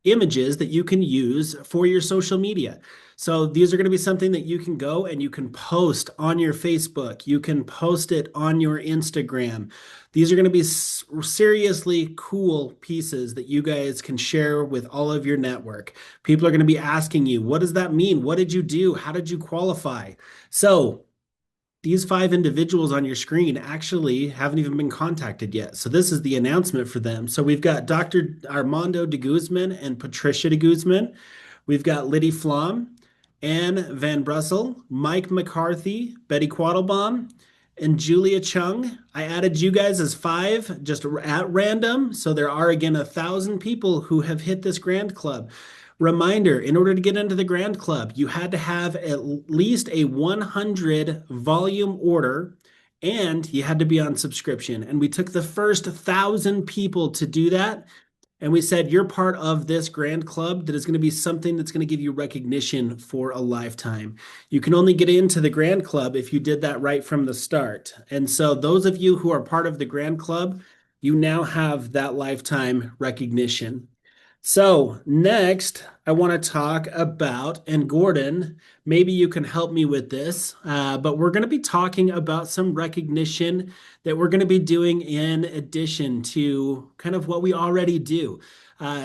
images that you can use for your social media. So these are going to be something that you can go and you can post on your Facebook. You can post it on your Instagram. These are going to be seriously cool pieces that you guys can share with all of your network. People are going to be asking you, what does that mean? What did you do? How did you qualify? So these 5 individuals on your screen actually haven't even been contacted yet. So this is the announcement for them. So we've got Dr. Armando de Guzman and Patricia de Guzman. We've got Liddy Flom, Anne Van Brussel, Mike McCarthy, Betty Quattlebaum, and Julia Chung. I added you guys as 5 just at random. So there are again 1,000 people who have hit this Grand Club. Reminder, in order to get into the Grand Club, you had to have at least a 100 volume order and you had to be on subscription. And we took the first 1,000 people to do that. And we said, you're part of this Grand Club that is going to be something that's going to give you recognition for a lifetime. You can only get into the Grand Club if you did that right from the start. And so those of you who are part of the Grand Club, you now have that lifetime recognition. So next, I want to talk about, and Gordon, maybe you can help me with this, but we're going to be talking about some recognition that we're going to be doing in addition to kind of what we already do.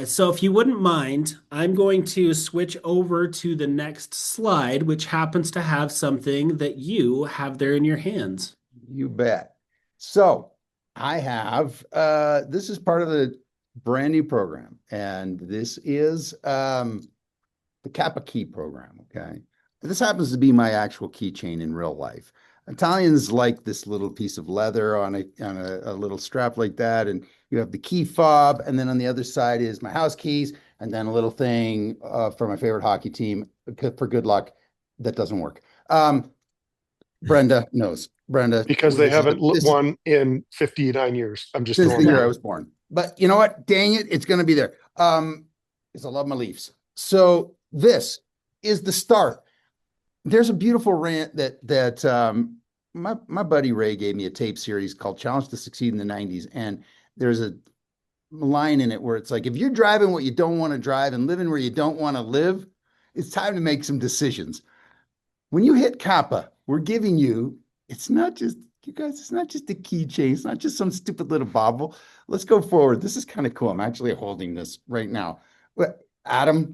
So if you wouldn't mind, I'm going to switch over to the next slide, which happens to have something that you have there in your hands. You bet. So I have, this is part of the brand new program, and this is the Kappa Key program, okay? This happens to be my actual keychain in real life. Italians like this little piece of leather on a little strap like that, and you have the key fob, and then on the other side is my house keys, and then a little thing for my favorite hockey team for good luck. That doesn't work. Brenda knows. Brenda, because they haven't won in 59 years. I'm just since the throwing year that I out. was born. But you know what? Dang it, it's going to be there. Because I love my Leafs. So this is the start. There's a beautiful rant that my buddy Ray gave me a tape series called Challenge to Succeed in the 90s. And there's a line in it where it's like, if you're driving what you don't want to drive and living where you don't want to live, it's time to make some decisions. When you hit Kappa, we're giving you, it's not just, you guys, it's not just a keychain. It's not just some stupid little bauble. Let's go forward. This is kind of cool. I'm actually holding this right now. Adam,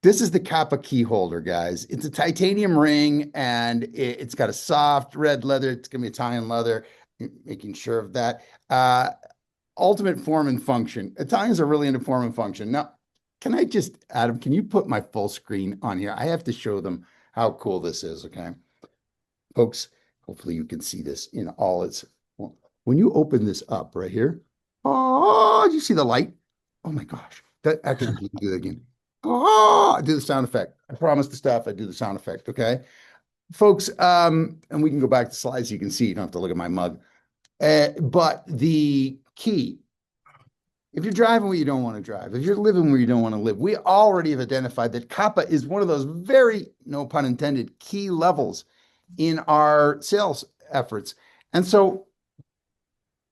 this is the Kappa key holder, guys. It's a titanium ring, and it's got a soft red leather. It's going to be Italian leather, making sure of that. Ultimate form and function. Italians are really into form and function. Now, can I just, Adam, can you put my full screen on here? I have to show them how cool this is, okay? Folks, hopefully you can see this in all its, when you open this up right here, oh, you see the light? Oh my gosh. That actually, you can do that again. Oh, I do the sound effect. I promise the stuff, I do the sound effect, okay? Folks, and we can go back to slides so you can see, you don't have to look at my mug. But the key, if you're driving where you don't want to drive, if you're living where you don't want to live, we already have identified that Kappa is one of those very, no pun intended, key levels in our sales efforts. And so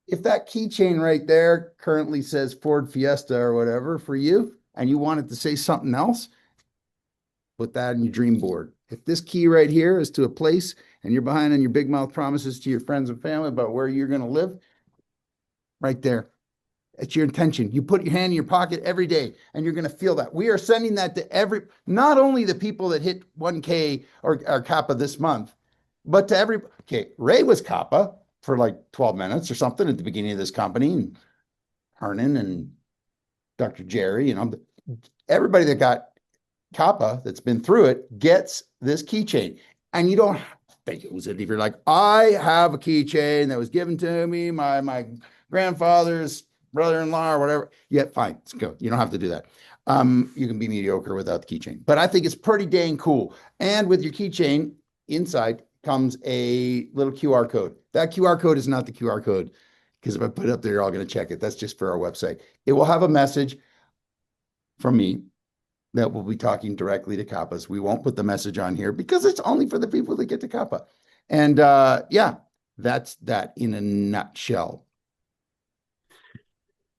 if that keychain right there currently says Ford Fiesta or whatever for you, and you want it to say something else, put that in your dream board. If this key right here is to a place and you're behind on your big mouth promises to your friends and family about where you're going to live, right there. It's your intention. You put your hand in your pocket every day and you're going to feel that. We are sending that to not only the people that hit 1K or Kappa this month, but to every, okay, Ray was Kappa for like 12 minutes or something at the beginning of this company, and Hernan and Dr. Jerry, everybody that got Kappa that's been through it gets this keychain. And you don't have to use it if you're like, I have a keychain that was given to me, my grandfather's brother-in-law or whatever. Yeah, fine, let's go. You don't have to do that. You can be mediocre without the keychain. But I think it's pretty dang cool. And with your keychain, inside comes a little QR code. That QR code is not the QR code, because if I put it up there, you're all going to check it. That's just for our website. It will have a message from me that will be talking directly to Kappas. We won't put the message on here because it's only for the people that get to Kappa. And yeah, that's that in a nutshell.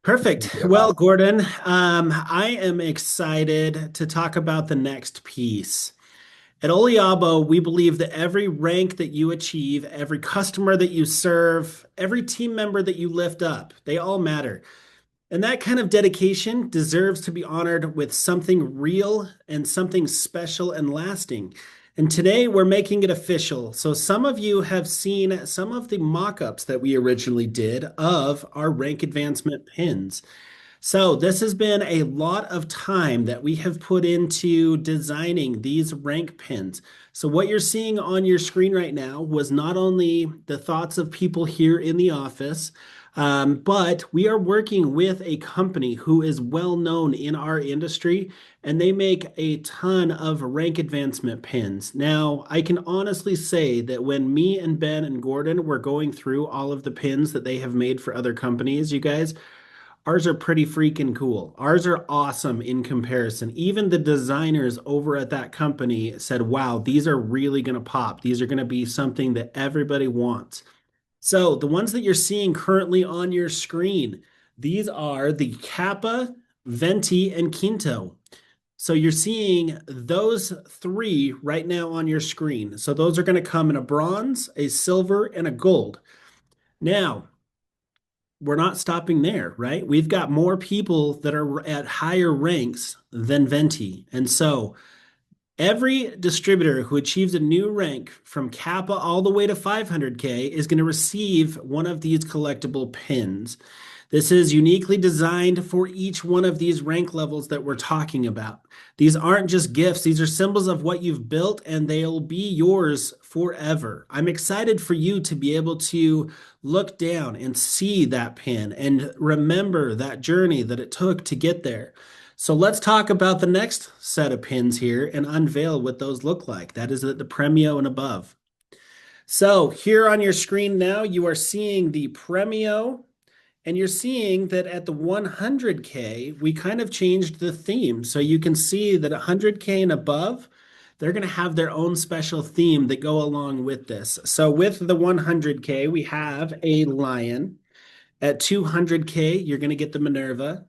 Perfect. Well, Gordon, I am excited to talk about the next piece. At Oliabo, we believe that every rank that you achieve, every customer that you serve, every team member that you lift up, they all matter. And that kind of dedication deserves to be honored with something real and something special and lasting. And today we're making it official. So some of you have seen some of the mock-ups that we originally did of our rank advancement pins. So this has been a lot of time that we have put into designing these rank pins. So what you're seeing on your screen right now was not only the thoughts of people here in the office, but we are working with a company who is well known in our industry, and they make a ton of rank advancement pins. Now, I can honestly say that when me and Ben and Gordon were going through all of the pins that they have made for other companies, you guys, ours are pretty freaking cool. Ours are awesome in comparison. Even the designers over at that company said, wow, these are really going to pop. These are going to be something that everybody wants. So the ones that you're seeing currently on your screen, these are the Kappa, Venti, and Quinto. So you're seeing those three right now on your screen. So those are going to come in a bronze, a silver, and a gold. Now, we're not stopping there, right? We've got more people that are at higher ranks than Venti. And so every distributor who achieves a new rank from Kappa all the way to 500K is going to receive one of these collectible pins. This is uniquely designed for each one of these rank levels that we're talking about. These aren't just gifts, these are symbols of what you've built, and they'll be yours forever. I'm excited for you to be able to look down and see that pin and remember that journey that it took to get there. So let's talk about the next set of pins here and unveil what those look like. That is at the Premio and above. So here on your screen now, you are seeing the Premio. And you're seeing that at the 100K, we kind of changed the theme. So you can see that 100K and above, they're going to have their own special theme that go along with this. So with the 100K, we have a lion. At 200K, you're going to get the Minerva.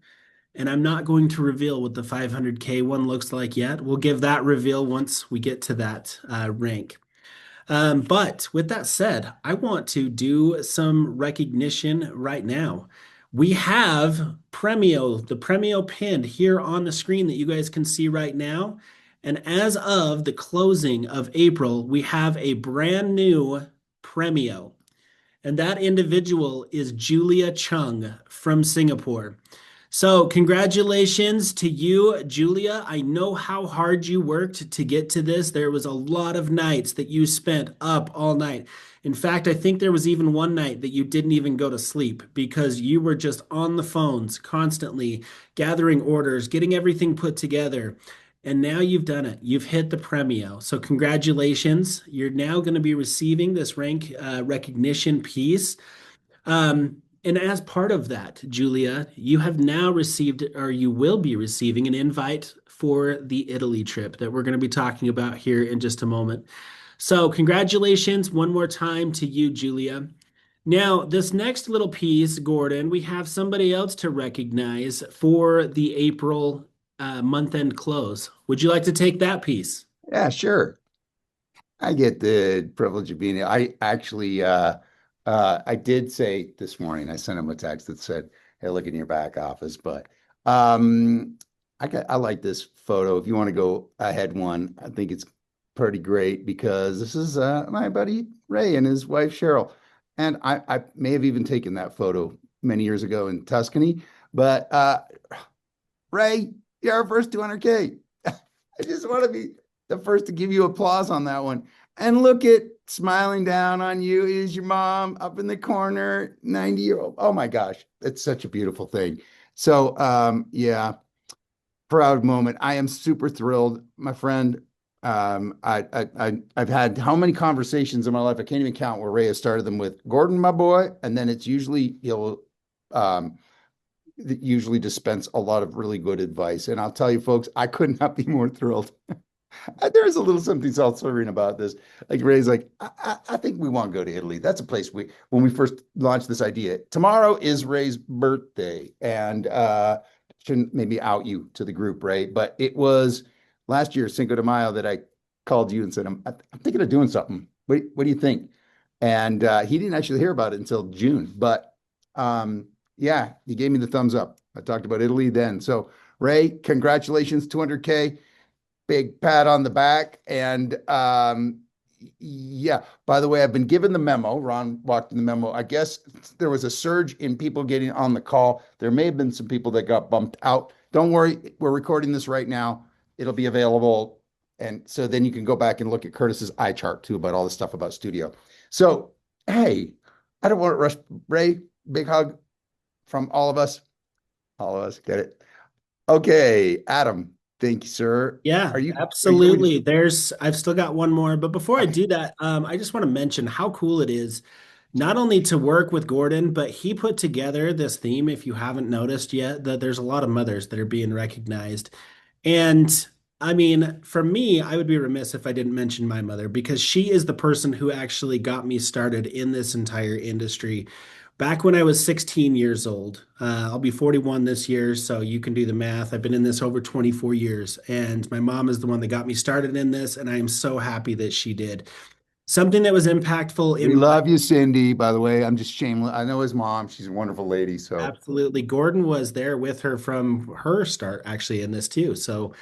And I'm not going to reveal what the 500K one looks like yet. We'll give that reveal once we get to that rank. But with that said, I want to do some recognition right now. We have Premio, the Premio pinned here on the screen that you guys can see right now. And as of the closing of April, we have a brand new Premio. And that individual is Julia Chung from Singapore. So congratulations to you, Julia. I know how hard you worked to get to this. There was a lot of nights that you spent up all night. In fact, I think there was even one night that you didn't even go to sleep because you were just on the phones constantly gathering orders, getting everything put together. And now you've done it. You've hit the Premio. So congratulations. You're now going to be receiving this rank recognition piece. And as part of that, Julia, you have now received, or you will be receiving, an invite for the Italy trip that we're going to be talking about here in just a moment. So congratulations one more time to you, Julia. Now, this next little piece, Gordon, we have somebody else to recognize for the April month-end close. Would you like to take that piece? Yeah, sure. I get the privilege of being here. I actually, I did say this morning, I sent him a text that said, hey, look in your back office. But I like this photo. If you want to go ahead one, I think it's pretty great because this is my buddy Ray and his wife Cheryl. And I may have even taken that photo many years ago in Tuscany. But Ray, you're our first 200K. I just want to be the first to give you applause on that one. And look at smiling down on you is your mom up in the corner, 90-year-old. Oh my gosh, it's such a beautiful thing. So yeah, proud moment. I am super thrilled, my friend. I've had how many conversations in my life? I can't even count where Ray has started them with Gordon, my boy, and then it's usually he'll usually dispense a lot of really good advice. And I'll tell you, folks, I could not be more thrilled. There's a little something self-serving about this. Like Ray's like, I think we want to go to Italy. That's a place when we first launched this idea. Tomorrow is Ray's birthday, and shouldn't maybe out you to the group, Ray, but it was last year, Cinco de Mayo, that I called you and said, I'm thinking of doing something. What do you think? And he didn't actually hear about it until June, but yeah, he gave me the thumbs up. I talked about Italy then. So Ray, congratulations, 200K. big pat on the back. And yeah, by the way, I've been given the memo. Ron walked in the memo. I guess there was a surge in people getting on the call. There may have been some people that got bumped out. Don't worry, we're recording this right now. It'll be available. And so then you can go back and look at Curtis's eye chart too about all the stuff about studio. So, hey, I don't want to rush. Ray, big hug from all of us. All of us, get it? Okay, Adam, thank you, sir. Yeah, Are you absolutely. I've still got one more, but before I okay. do that, I just want to mention how cool it is not only to work with Gordon, but he put together this theme, if you haven't noticed yet, that there's a lot of mothers that are being recognized. And I mean, for me, I would be remiss if I didn't mention my mother because she is the person who actually got me started in this entire industry. Back when I was 16 years old, I'll be 41 this year, so you can do the math. I've been in this over 24 years, and my mom is the one that got me started in this, and I am so happy that she did. Something that was impactful in We my love you, Cindy. By the way, I'm just shameless. I know his mom. She's a wonderful lady. So absolutely. Gordon was there with her from her start, actually, in this too. So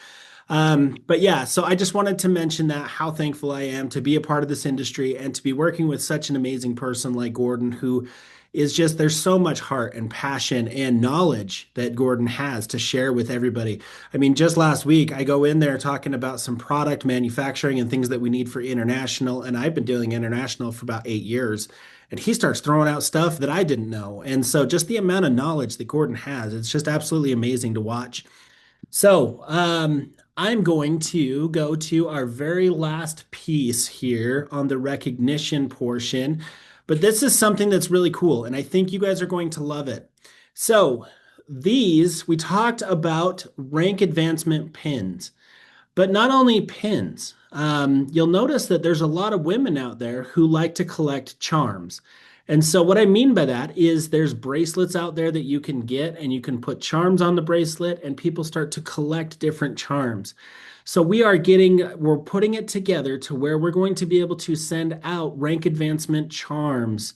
but yeah, so I just wanted to mention that how thankful I am to be a part of this industry and to be working with such an amazing person like Gordon, who is just, there's so much heart and passion and knowledge that Gordon has to share with everybody. I mean, just last week, I go in there talking about some product manufacturing and things that we need for international. And I've been doing international for about 8 years. And he starts throwing out stuff that I didn't know. And so just the amount of knowledge that Gordon has, it's just absolutely amazing to watch. So, I'm going to go to our very last piece here on the recognition portion, but this is something that's really cool, and I think you guys are going to love it. So, we talked about rank advancement pins. But not only pins, you'll notice that there's a lot of women out there who like to collect charms. And so, what I mean by that is there's bracelets out there that you can get, and you can put charms on the bracelet, and people start to collect different charms. So, we're putting it together to where we're going to be able to send out rank advancement charms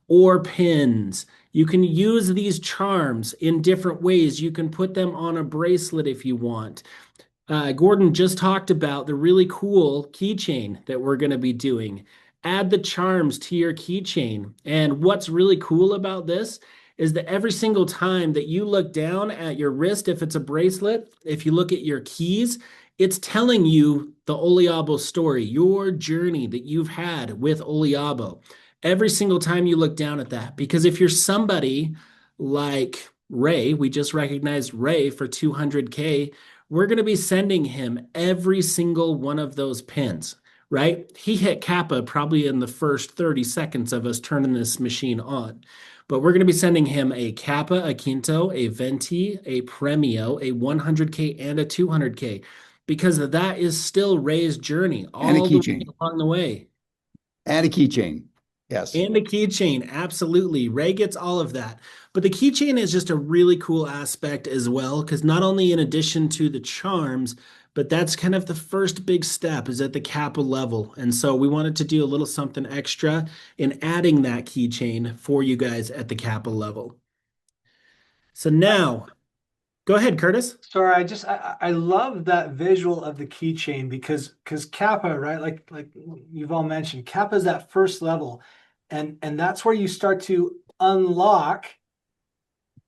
or pins. You can use these charms in different ways. You can put them on a bracelet if you want. Gordon just talked about the really cool keychain that we're going to be doing. Add the charms to your keychain. And what's really cool about this is that every single time that you look down at your wrist, if it's a bracelet, if you look at your keys, it's telling you the Oliabo story, your journey that you've had with Oliabo. Every single time you look down at that, because if you're somebody like Ray, we just recognized Ray for 200K, we're going to be sending him every single one of those pins, right? He hit Kappa probably in the first 30 seconds of us turning this machine on. But we're going to be sending him a Kappa, a Quinto, a Venti, a Premio, a 100K, and a 200K, because that is still Ray's journey and a all the way keychain. along the way. And a keychain. Yes. And a keychain, absolutely. Ray gets all of that. But the keychain is just a really cool aspect as well, because not only in addition to the charms, but that's kind of the first big step is at the Kappa level. And so we wanted to do a little something extra in adding that keychain for you guys at the Kappa level. So now, go ahead, Curtis. Sorry, I love that visual of the keychain because Kappa, right? Like you've all mentioned, Kappa is that first level, and that's where you start to unlock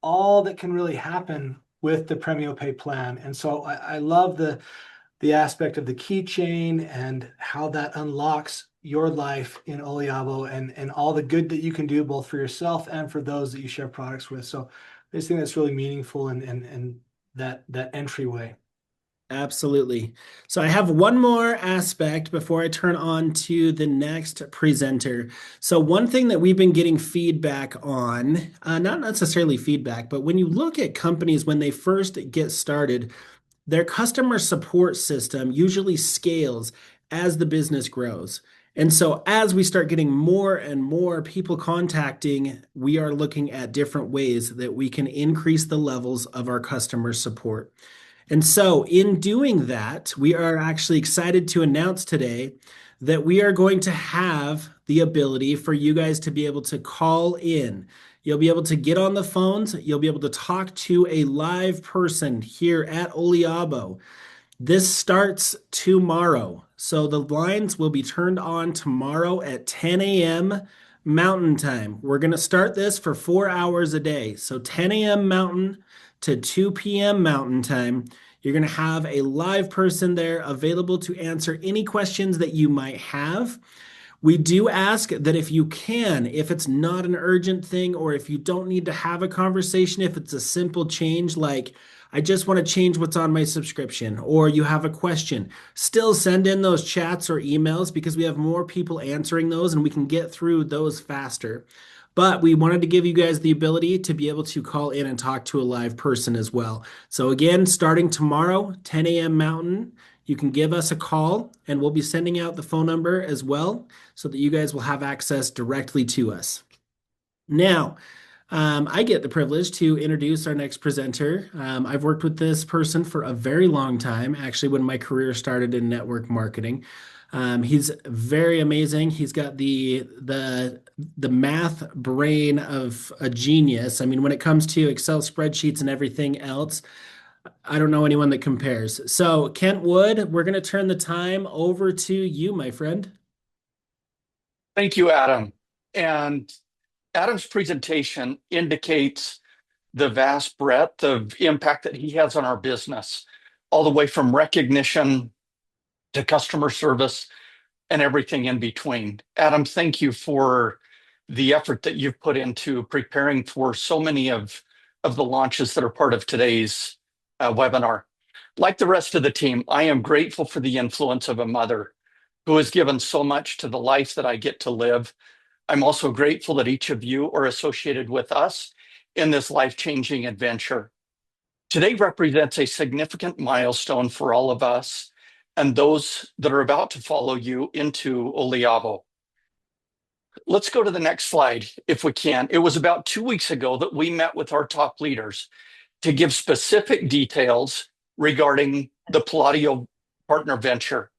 all that can really happen with the Premio Pay plan. And so I love the aspect of the keychain and how that unlocks your life in Oliabo and all the good that you can do both for yourself and for those that you share products with. So I just think that's really meaningful and that entryway. Absolutely. So I have one more aspect before I turn on to the next presenter. So one thing that we've been getting feedback on, not necessarily feedback, but when you look at companies when they first get started, their customer support system usually scales as the business grows. And so as we start getting more and more people contacting, we are looking at different ways that we can increase the levels of our customer support. And so in doing that, we are actually excited to announce today that we are going to have the ability for you guys to be able to call in. You'll be able to get on the phones. You'll be able to talk to a live person here at Oliabo. This starts tomorrow. So the lines will be turned on tomorrow at 10 a.m. Mountain Time. We're going to start this for 4 hours a day. So 10 a.m. Mountain to 2 p.m. Mountain Time. You're going to have a live person there available to answer any questions that you might have. We do ask that if you can, if it's not an urgent thing, or if you don't need to have a conversation, if it's a simple change like, I just want to change what's on my subscription, or you have a question, still send in those chats or emails because we have more people answering those and we can get through those faster. But we wanted to give you guys the ability to be able to call in and talk to a live person as well. So again, starting tomorrow, 10 a.m. Mountain, you can give us a call and we'll be sending out the phone number as well so that you guys will have access directly to us. Now, I get the privilege to introduce our next presenter. I've worked with this person for a very long time, actually when my career started in network marketing. He's very amazing. He's got the math brain of a genius. I mean, when it comes to Excel spreadsheets and everything else, I don't know anyone that compares. So Kent Wood, we're going to turn the time over to you, my friend. Thank you, Adam. And Adam's presentation indicates the vast breadth of impact that he has on our business, all the way from recognition to customer service and everything in between. Adam, thank you for the effort that you've put into preparing for so many of the launches that are part of today's webinar. Like the rest of the team, I am grateful for the influence of a mother who has given so much to the life that I get to live. I'm also grateful that each of you are associated with us in this life-changing adventure. Today represents a significant milestone for all of us and those that are about to follow you into Oliabo. Let's go to the next slide if we can. It was about 2 weeks ago that we met with our top leaders to give specific details regarding the Palladio Partner Venture.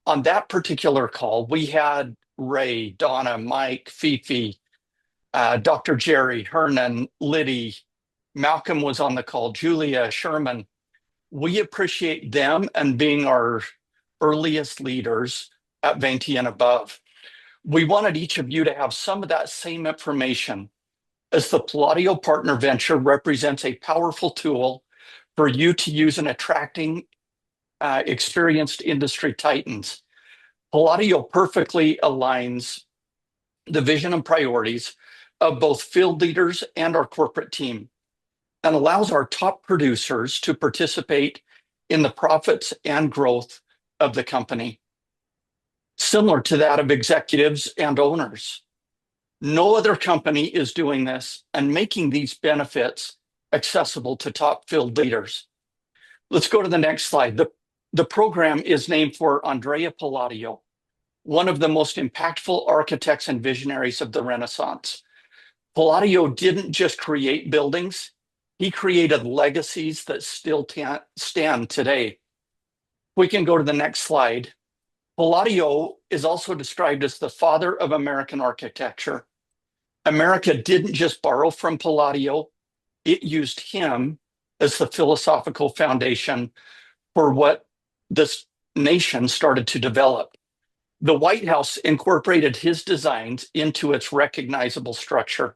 On that particular call, we had Ray, Donna, Mike, Fifi, Dr. Jerry, Hernan, Liddy, Malcolm was on the call, Julia, Sherman. We appreciate them and being our earliest leaders at 20 and above. We wanted each of you to have some of that same information, as the Palladio Partner Venture represents a powerful tool for you to use in attracting experienced industry titans. Palladio perfectly aligns the vision and priorities of both field leaders and our corporate team, and allows our top producers to participate in the profits and growth of the company, similar to that of executives and owners. No other company is doing this and making these benefits accessible to top field leaders. Let's go to the next slide. The program is named for Andrea Palladio, one of the most impactful architects and visionaries of the Renaissance. Palladio didn't just create buildings, he created legacies that still stand today. We can go to the next slide. Palladio is also described as the father of American architecture. America didn't just borrow from Palladio, it used him as the philosophical foundation for what this nation started to develop. The White House incorporated his designs into its recognizable structure.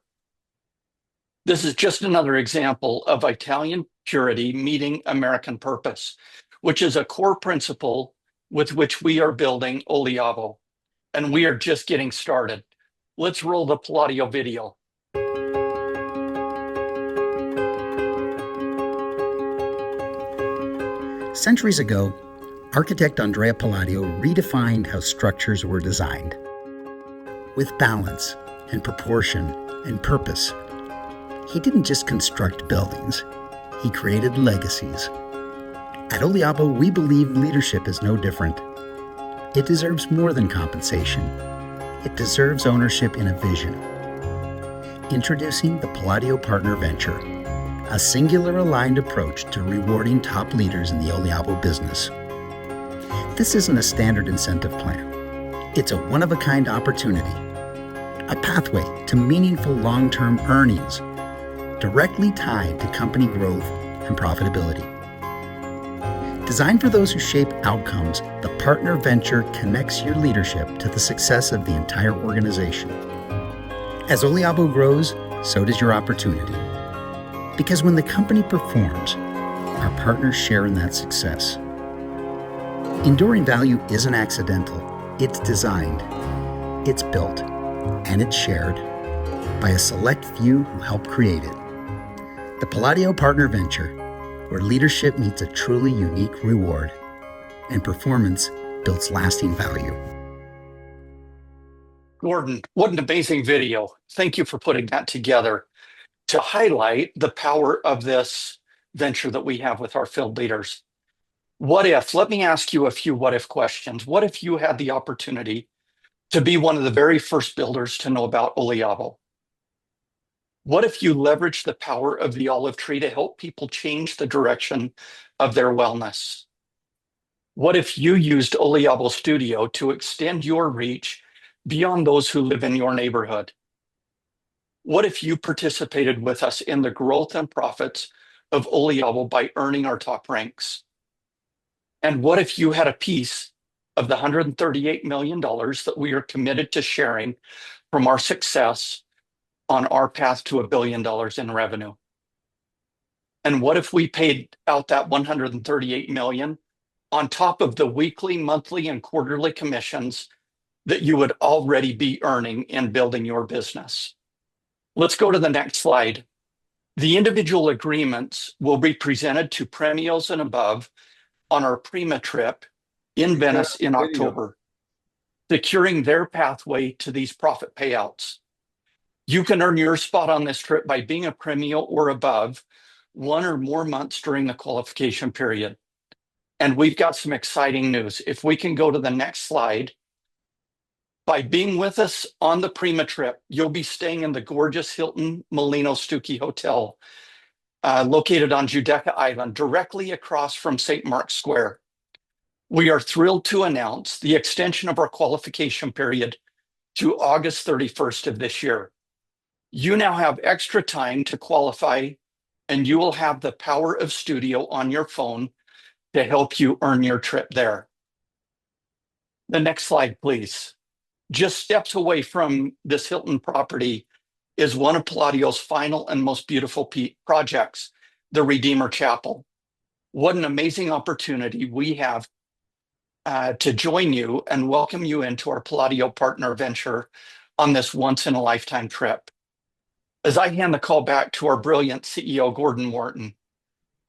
This is just another example of Italian purity meeting American purpose, which is a core principle with which we are building Oliabo. And we are just getting started. Let's roll the Palladio video. Centuries ago, architect Andrea Palladio redefined how structures were designed. With balance and proportion and purpose, he didn't just construct buildings, he created legacies. At Oliabo, we believe leadership is no different. It deserves more than compensation. It deserves ownership in a vision. Introducing the Palladio Partner Venture, a singular aligned approach to rewarding top leaders in the Oliabo business. This isn't a standard incentive plan. It's a one-of-a-kind opportunity, a pathway to meaningful long-term earnings, directly tied to company growth and profitability. Designed for those who shape outcomes, the partner venture connects your leadership to the success of the entire organization. As Oliabo grows, so does your opportunity. Because when the company performs, our partners share in that success. Enduring value isn't accidental. It's designed, it's built, and it's shared by a select few who help create it. The Palladio Partner Venture, where leadership meets a truly unique reward and performance builds lasting value. Gordon, what an amazing video. Thank you for putting that together to highlight the power of this venture that we have with our field leaders. What if, let me ask you a few what if questions. What if you had the opportunity to be one of the very first builders to know about Oliabo? What if you leveraged the power of the olive tree to help people change the direction of their wellness? What if you used Oliabo Studio to extend your reach beyond those who live in your neighborhood? What if you participated with us in the growth and profits of Oliabo by earning our top ranks? And what if you had a piece of the $138 million that we are committed to sharing from our success on our path to $1 billion in revenue? And what if we paid out that $138 million on top of the weekly, monthly, and quarterly commissions that you would already be earning in building your business? Let's go to the next slide. The individual agreements will be presented to premios and above on our Prima trip in Venice in October, securing their pathway to these profit payouts. You can earn your spot on this trip by being a premio or above 1 or more months during the qualification period. And we've got some exciting news. If we can go to the next slide. By being with us on the Prima trip, you'll be staying in the gorgeous Hilton Molino Stuckey Hotel, located on Giudecca Island, directly across from St. Mark's Square. We are thrilled to announce the extension of our qualification period to August 31st of this year. You now have extra time to qualify, and you will have the power of Studio on your phone to help you earn your trip there. The next slide, please. Just steps away from this Hilton property is one of Palladio's final and most beautiful projects, the Redeemer Chapel. What an amazing opportunity we have to join you and welcome you into our Palladio Partner Venture on this once-in-a-lifetime trip. As I hand the call back to our brilliant CEO, Gordon Morton,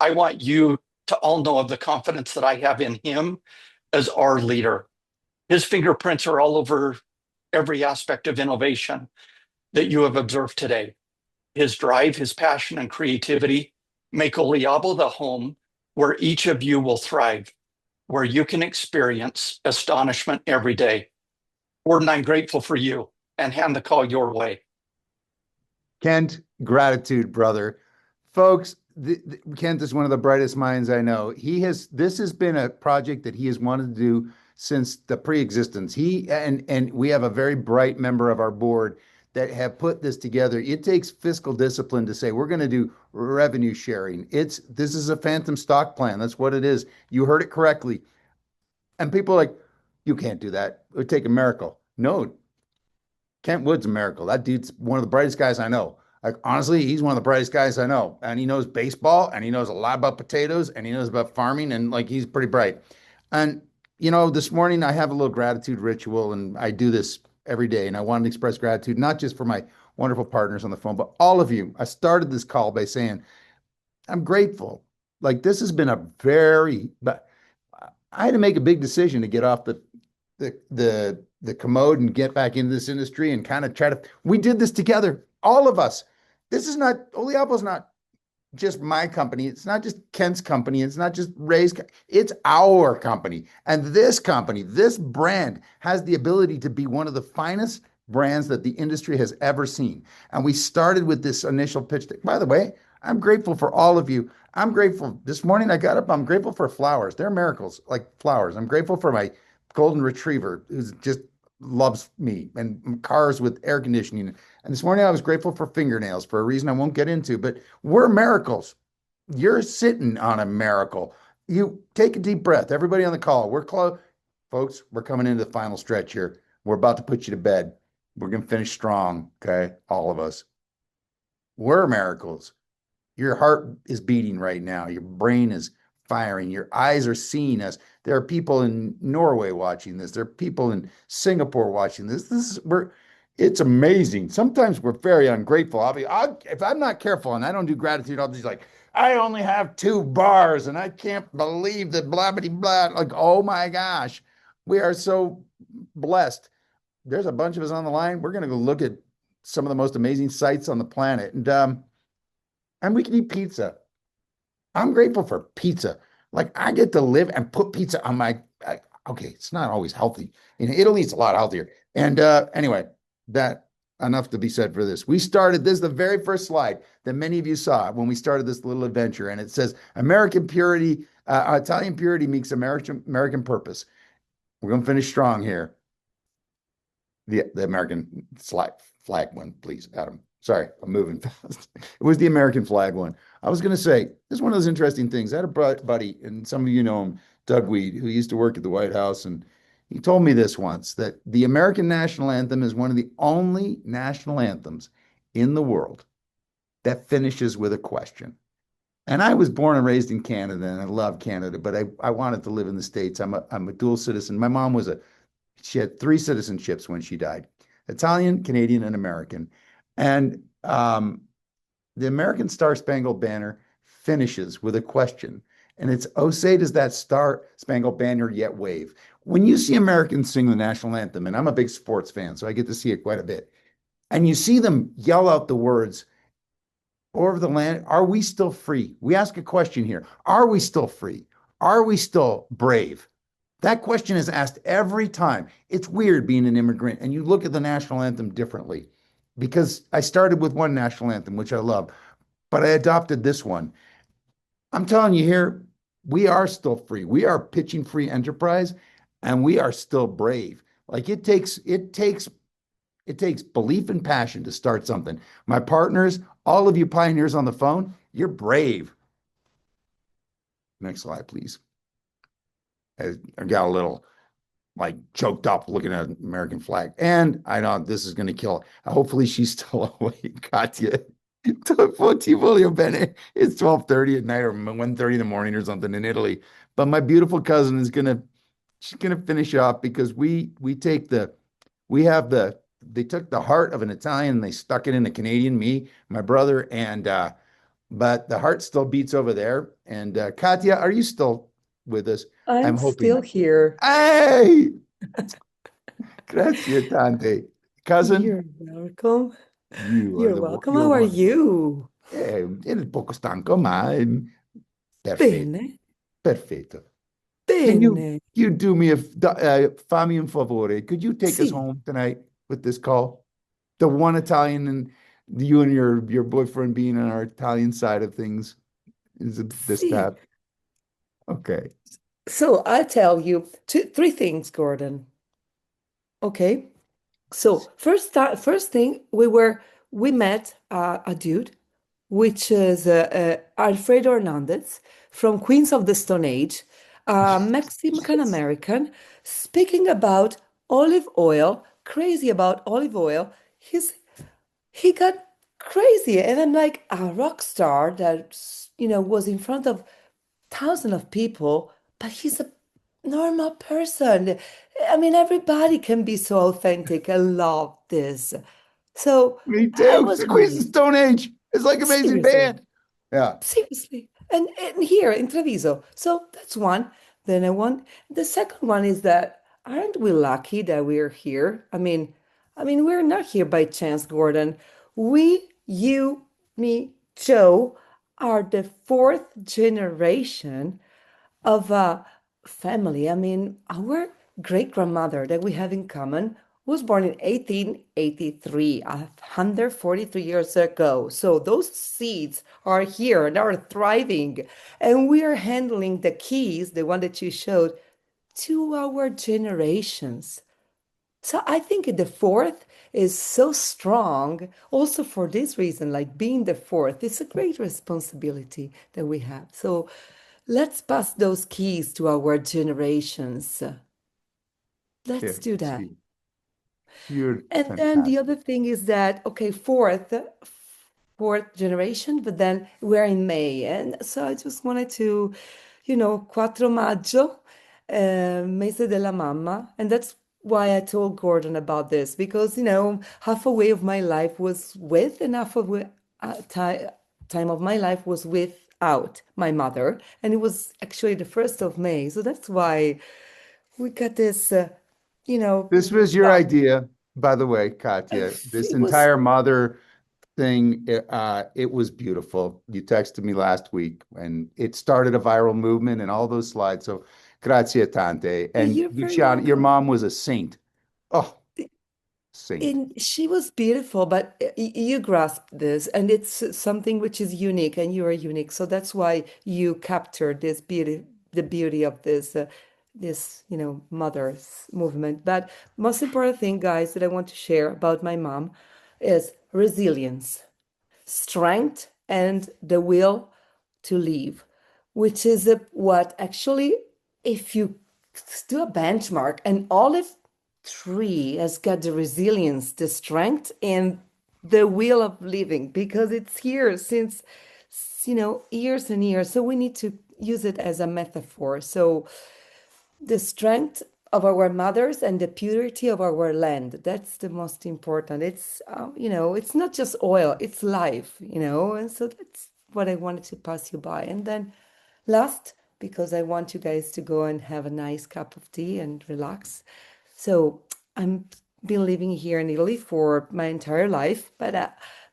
I want you to all know of the confidence that I have in him as our leader. His fingerprints are all over every aspect of innovation that you have observed today. His drive, his passion, and creativity make Oliabo the home where each of you will thrive, where you can experience astonishment every day. Gordon, I'm grateful for you and hand the call your way. Kent, gratitude, brother. Folks, Kent is one of the brightest minds I know. This has been a project that he has wanted to do since the pre-existence. He and we have a very bright member of our board that have put this together. It takes fiscal discipline to say we're going to do revenue sharing. This is a phantom stock plan. That's what it is. You heard it correctly. And people are like, you can't do that. It would take a miracle. No, Kent Wood's a miracle. That dude's one of the brightest guys I know. Like, honestly, he's one of the brightest guys I know. And he knows baseball, and he knows a lot about potatoes, and he knows about farming, and like, he's pretty bright. And this morning I have a little gratitude ritual, and I do this every day. And I wanted to express gratitude, not just for my wonderful partners on the phone, but all of you. I started this call by saying, I'm grateful. Like, this has been but I had to make a big decision to get off the commode and get back into this industry and kind of we did this together, all of us. Oliabo's not just my company. It's not just Kent's company. It's not just Ray's. It's our company. And this company, this brand has the ability to be one of the finest brands that the industry has ever seen. And we started with this initial pitch. By the way, I'm grateful for all of you. I'm grateful. This morning I got up, I'm grateful for flowers. They're miracles, like flowers. I'm grateful for my golden retriever who just loves me, and cars with air conditioning. And this morning I was grateful for fingernails for a reason I won't get into, but we're miracles. You're sitting on a miracle. you take a deep breath. Everybody on the call, we're close. Folks, we're coming into the final stretch here. We're about to put you to bed. We're going to finish strong. Okay. All of us. We're miracles. Your heart is beating right now. Your brain is firing. Your eyes are seeing us. There are people in Norway watching this. There are people in Singapore watching this. It's amazing. Sometimes we're very ungrateful. If I'm not careful and I don't do gratitude, I'll be like, I only have 2 bars and I can't believe that blah, blah, blah. Like, oh my gosh, we are so blessed. There's a bunch of us on the line. We're going to go look at some of the most amazing sights on the planet. And we can eat pizza. I'm grateful for pizza. Like I get to live and put pizza on okay, it's not always healthy. In Italy, it's a lot healthier. And anyway, that enough to be said for this. We started this, the very first slide that many of you saw when we started this little adventure. And it says American purity, Italian purity meets American purpose. We're going to finish strong here. The American flag one, please, Adam. Sorry, I'm moving fast. It was the American flag one. I was going to say, this is one of those interesting things. I had a buddy, and some of you know him, Doug Weed, who used to work at the White House, and he told me this once, that the American national anthem is one of the only national anthems in the world that finishes with a question. And I was born and raised in Canada, and I love Canada, but I wanted to live in the States. I'm a dual citizen. My mom she had 3 citizenships when she died: Italian, Canadian, and American. And the American Star Spangled Banner finishes with a question. And it's, oh, say, does that Star Spangled Banner yet wave? When you see Americans sing the national anthem, and I'm a big sports fan, so I get to see it quite a bit, and you see them yell out the words over the land, are we still free? We ask a question here. Are we still free? Are we still brave? That question is asked every time. It's weird being an immigrant, and you look at the national anthem differently, because I started with one national anthem, which I love, but I adopted this one. I'm telling you here, we are still free. We are pitching free enterprise, and we are still brave. Like it takes belief and passion to start something. My partners, all of you pioneers on the phone, you're brave. Next slide, please. I got a little like choked up looking at an American flag. And I know this is going to kill. Hopefully she's still awake. Katya. Ti voglio bene. It's 12:30 at night or 1:30 in the morning or something in Italy. But my beautiful cousin she's gonna finish off, because they took the heart of an Italian and they stuck it in a Canadian, me, my brother, and but the heart still beats over there. And Katya, are you still with us? I'm hoping. still here. Hey, grazie tante. Cousin, You're welcome. you are You're welcome. you're How are wonderful. you? Ero poco stanco, ma perfetto. Bene, Perfetto. Can bene. you do me fammi un favore? Could you take us Sì, home tonight with this call? The one Italian, and you and your boyfriend being on our Italian side of things is this sì. tab. Okay. So I'll tell you three things, Gordon. Okay. So first thing, we met a dude, which is Alfredo Hernandez from Queens of the Stone Age, a Mexican American, speaking about olive oil, crazy about olive oil. He got crazy, and I'm like a rock star that was in front of thousands of people, but he's a normal person. I mean, everybody can be so authentic. I love this. So Me I too. was The Queens of wondering, Stone Age. It's like amazing seriously, band. Yeah. seriously, and here in Treviso. So that's one. Then the second one is that aren't we lucky that we're here? I mean, we're not here by chance, Gordon. You, me, Joe are the fourth generation of a family. I mean, our great grandmother that we have in common was born in 1883, 143 years ago. So those seeds are here and are thriving. And we are handling the keys, the one that you showed, to our generations. So I think the fourth is so strong also for this reason, like being the fourth, it's a great responsibility that we have. So let's pass those keys to our generations. Let's do that. You're And then the other thing is that, okay, fourth generation, but then we're in May. And so I just wanted to, 4 maggio, mese della mamma. And that's why I told Gordon about this, because, half a way of my life was with, and half of time of my life was without my mother. And it was actually the 1st of May. So that's why we got this, This was your idea, by the way, Katya. This it was entire mother thing, it was beautiful. You texted me last week, and it started a viral movement and all those slides. So, grazie tante. And You're very Luciana, your welcome. mom was a saint. Oh, saint. And she was beautiful, but you grasped this, and it's something which is unique, and you are unique. So that's why you captured this beauty, the beauty of this mother's movement. But most important thing, guys, that I want to share about my mom is resilience, strength, and the will to live, which is what actually, if you do a benchmark, an olive tree has got the resilience, the strength, and the will of living, because it's here since years and years. So we need to use it as a metaphor. So the strength of our mothers and the purity of our land, that's the most important. It's it's not just oil, it's life, and so that's what I wanted to pass you by. And then last, because I want you guys to go and have a nice cup of tea and relax. So I'm been living here in Italy for my entire life, but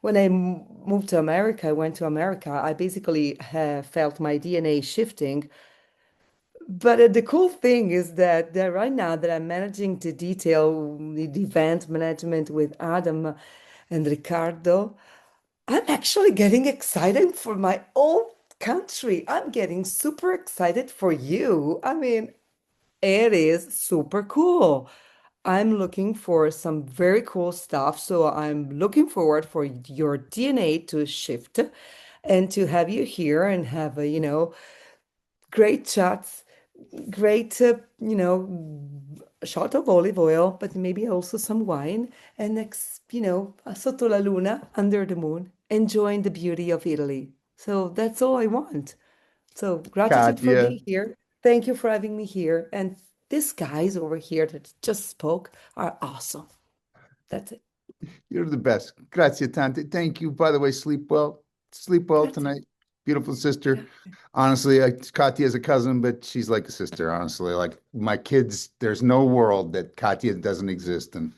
when I moved to America, I went to America, I basically felt my DNA shifting. But the cool thing is that right now that I'm managing to detail the event management with Adam and Ricardo, I'm actually getting excited for my own country. I'm getting super excited for you. I mean, it is super cool. I'm looking for some very cool stuff. So I'm looking forward for your DNA to shift and to have you here and have great chats, great, shot of olive oil, but maybe also some wine, and sotto la luna, under the moon, enjoying the beauty of Italy. So that's all I want. So gratitude for Katya, being here. Thank you for having me here. And these guys over here that just spoke are awesome. That's it. you're the best. Grazie tante. Thank you. By the way, sleep well. Sleep well tonight. Beautiful sister. Honestly, Katya is a cousin, but she's like a sister, honestly. Like my kids, there's no world that Katya doesn't exist. And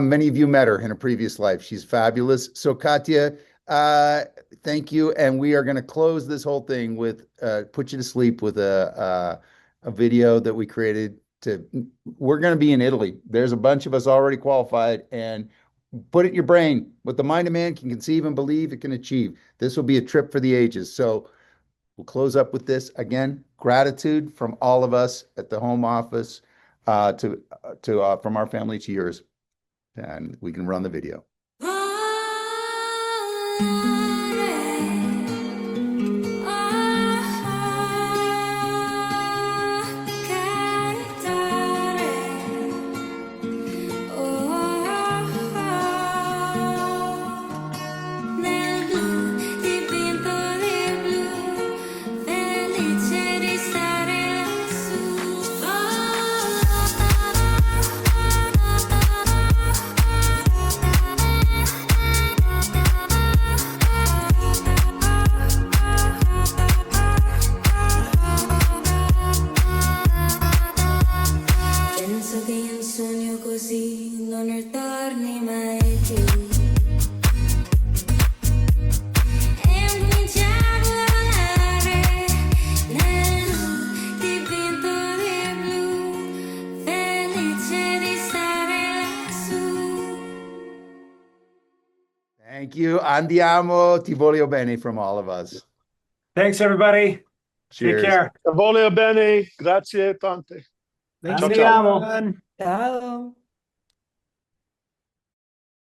many of you met her in a previous life. She's fabulous. So, Katya, thank you. And we are going to close this whole thing with put you to sleep with a video that we created. We're going to be in Italy. There's a bunch of us already qualified, and put it in your brain. What the mind of man can conceive and believe, it can achieve. This will be a trip for the ages. So we'll close up with this again. Gratitude from all of us at the home office, from our family to yours, and we can run the video. Thank you. Andiamo, ti voglio bene from all of us. Thanks, everybody. Cheers. Take care. Voglio bene. Grazie tante. Thank Ciao, you, ciao. everyone. Ciao.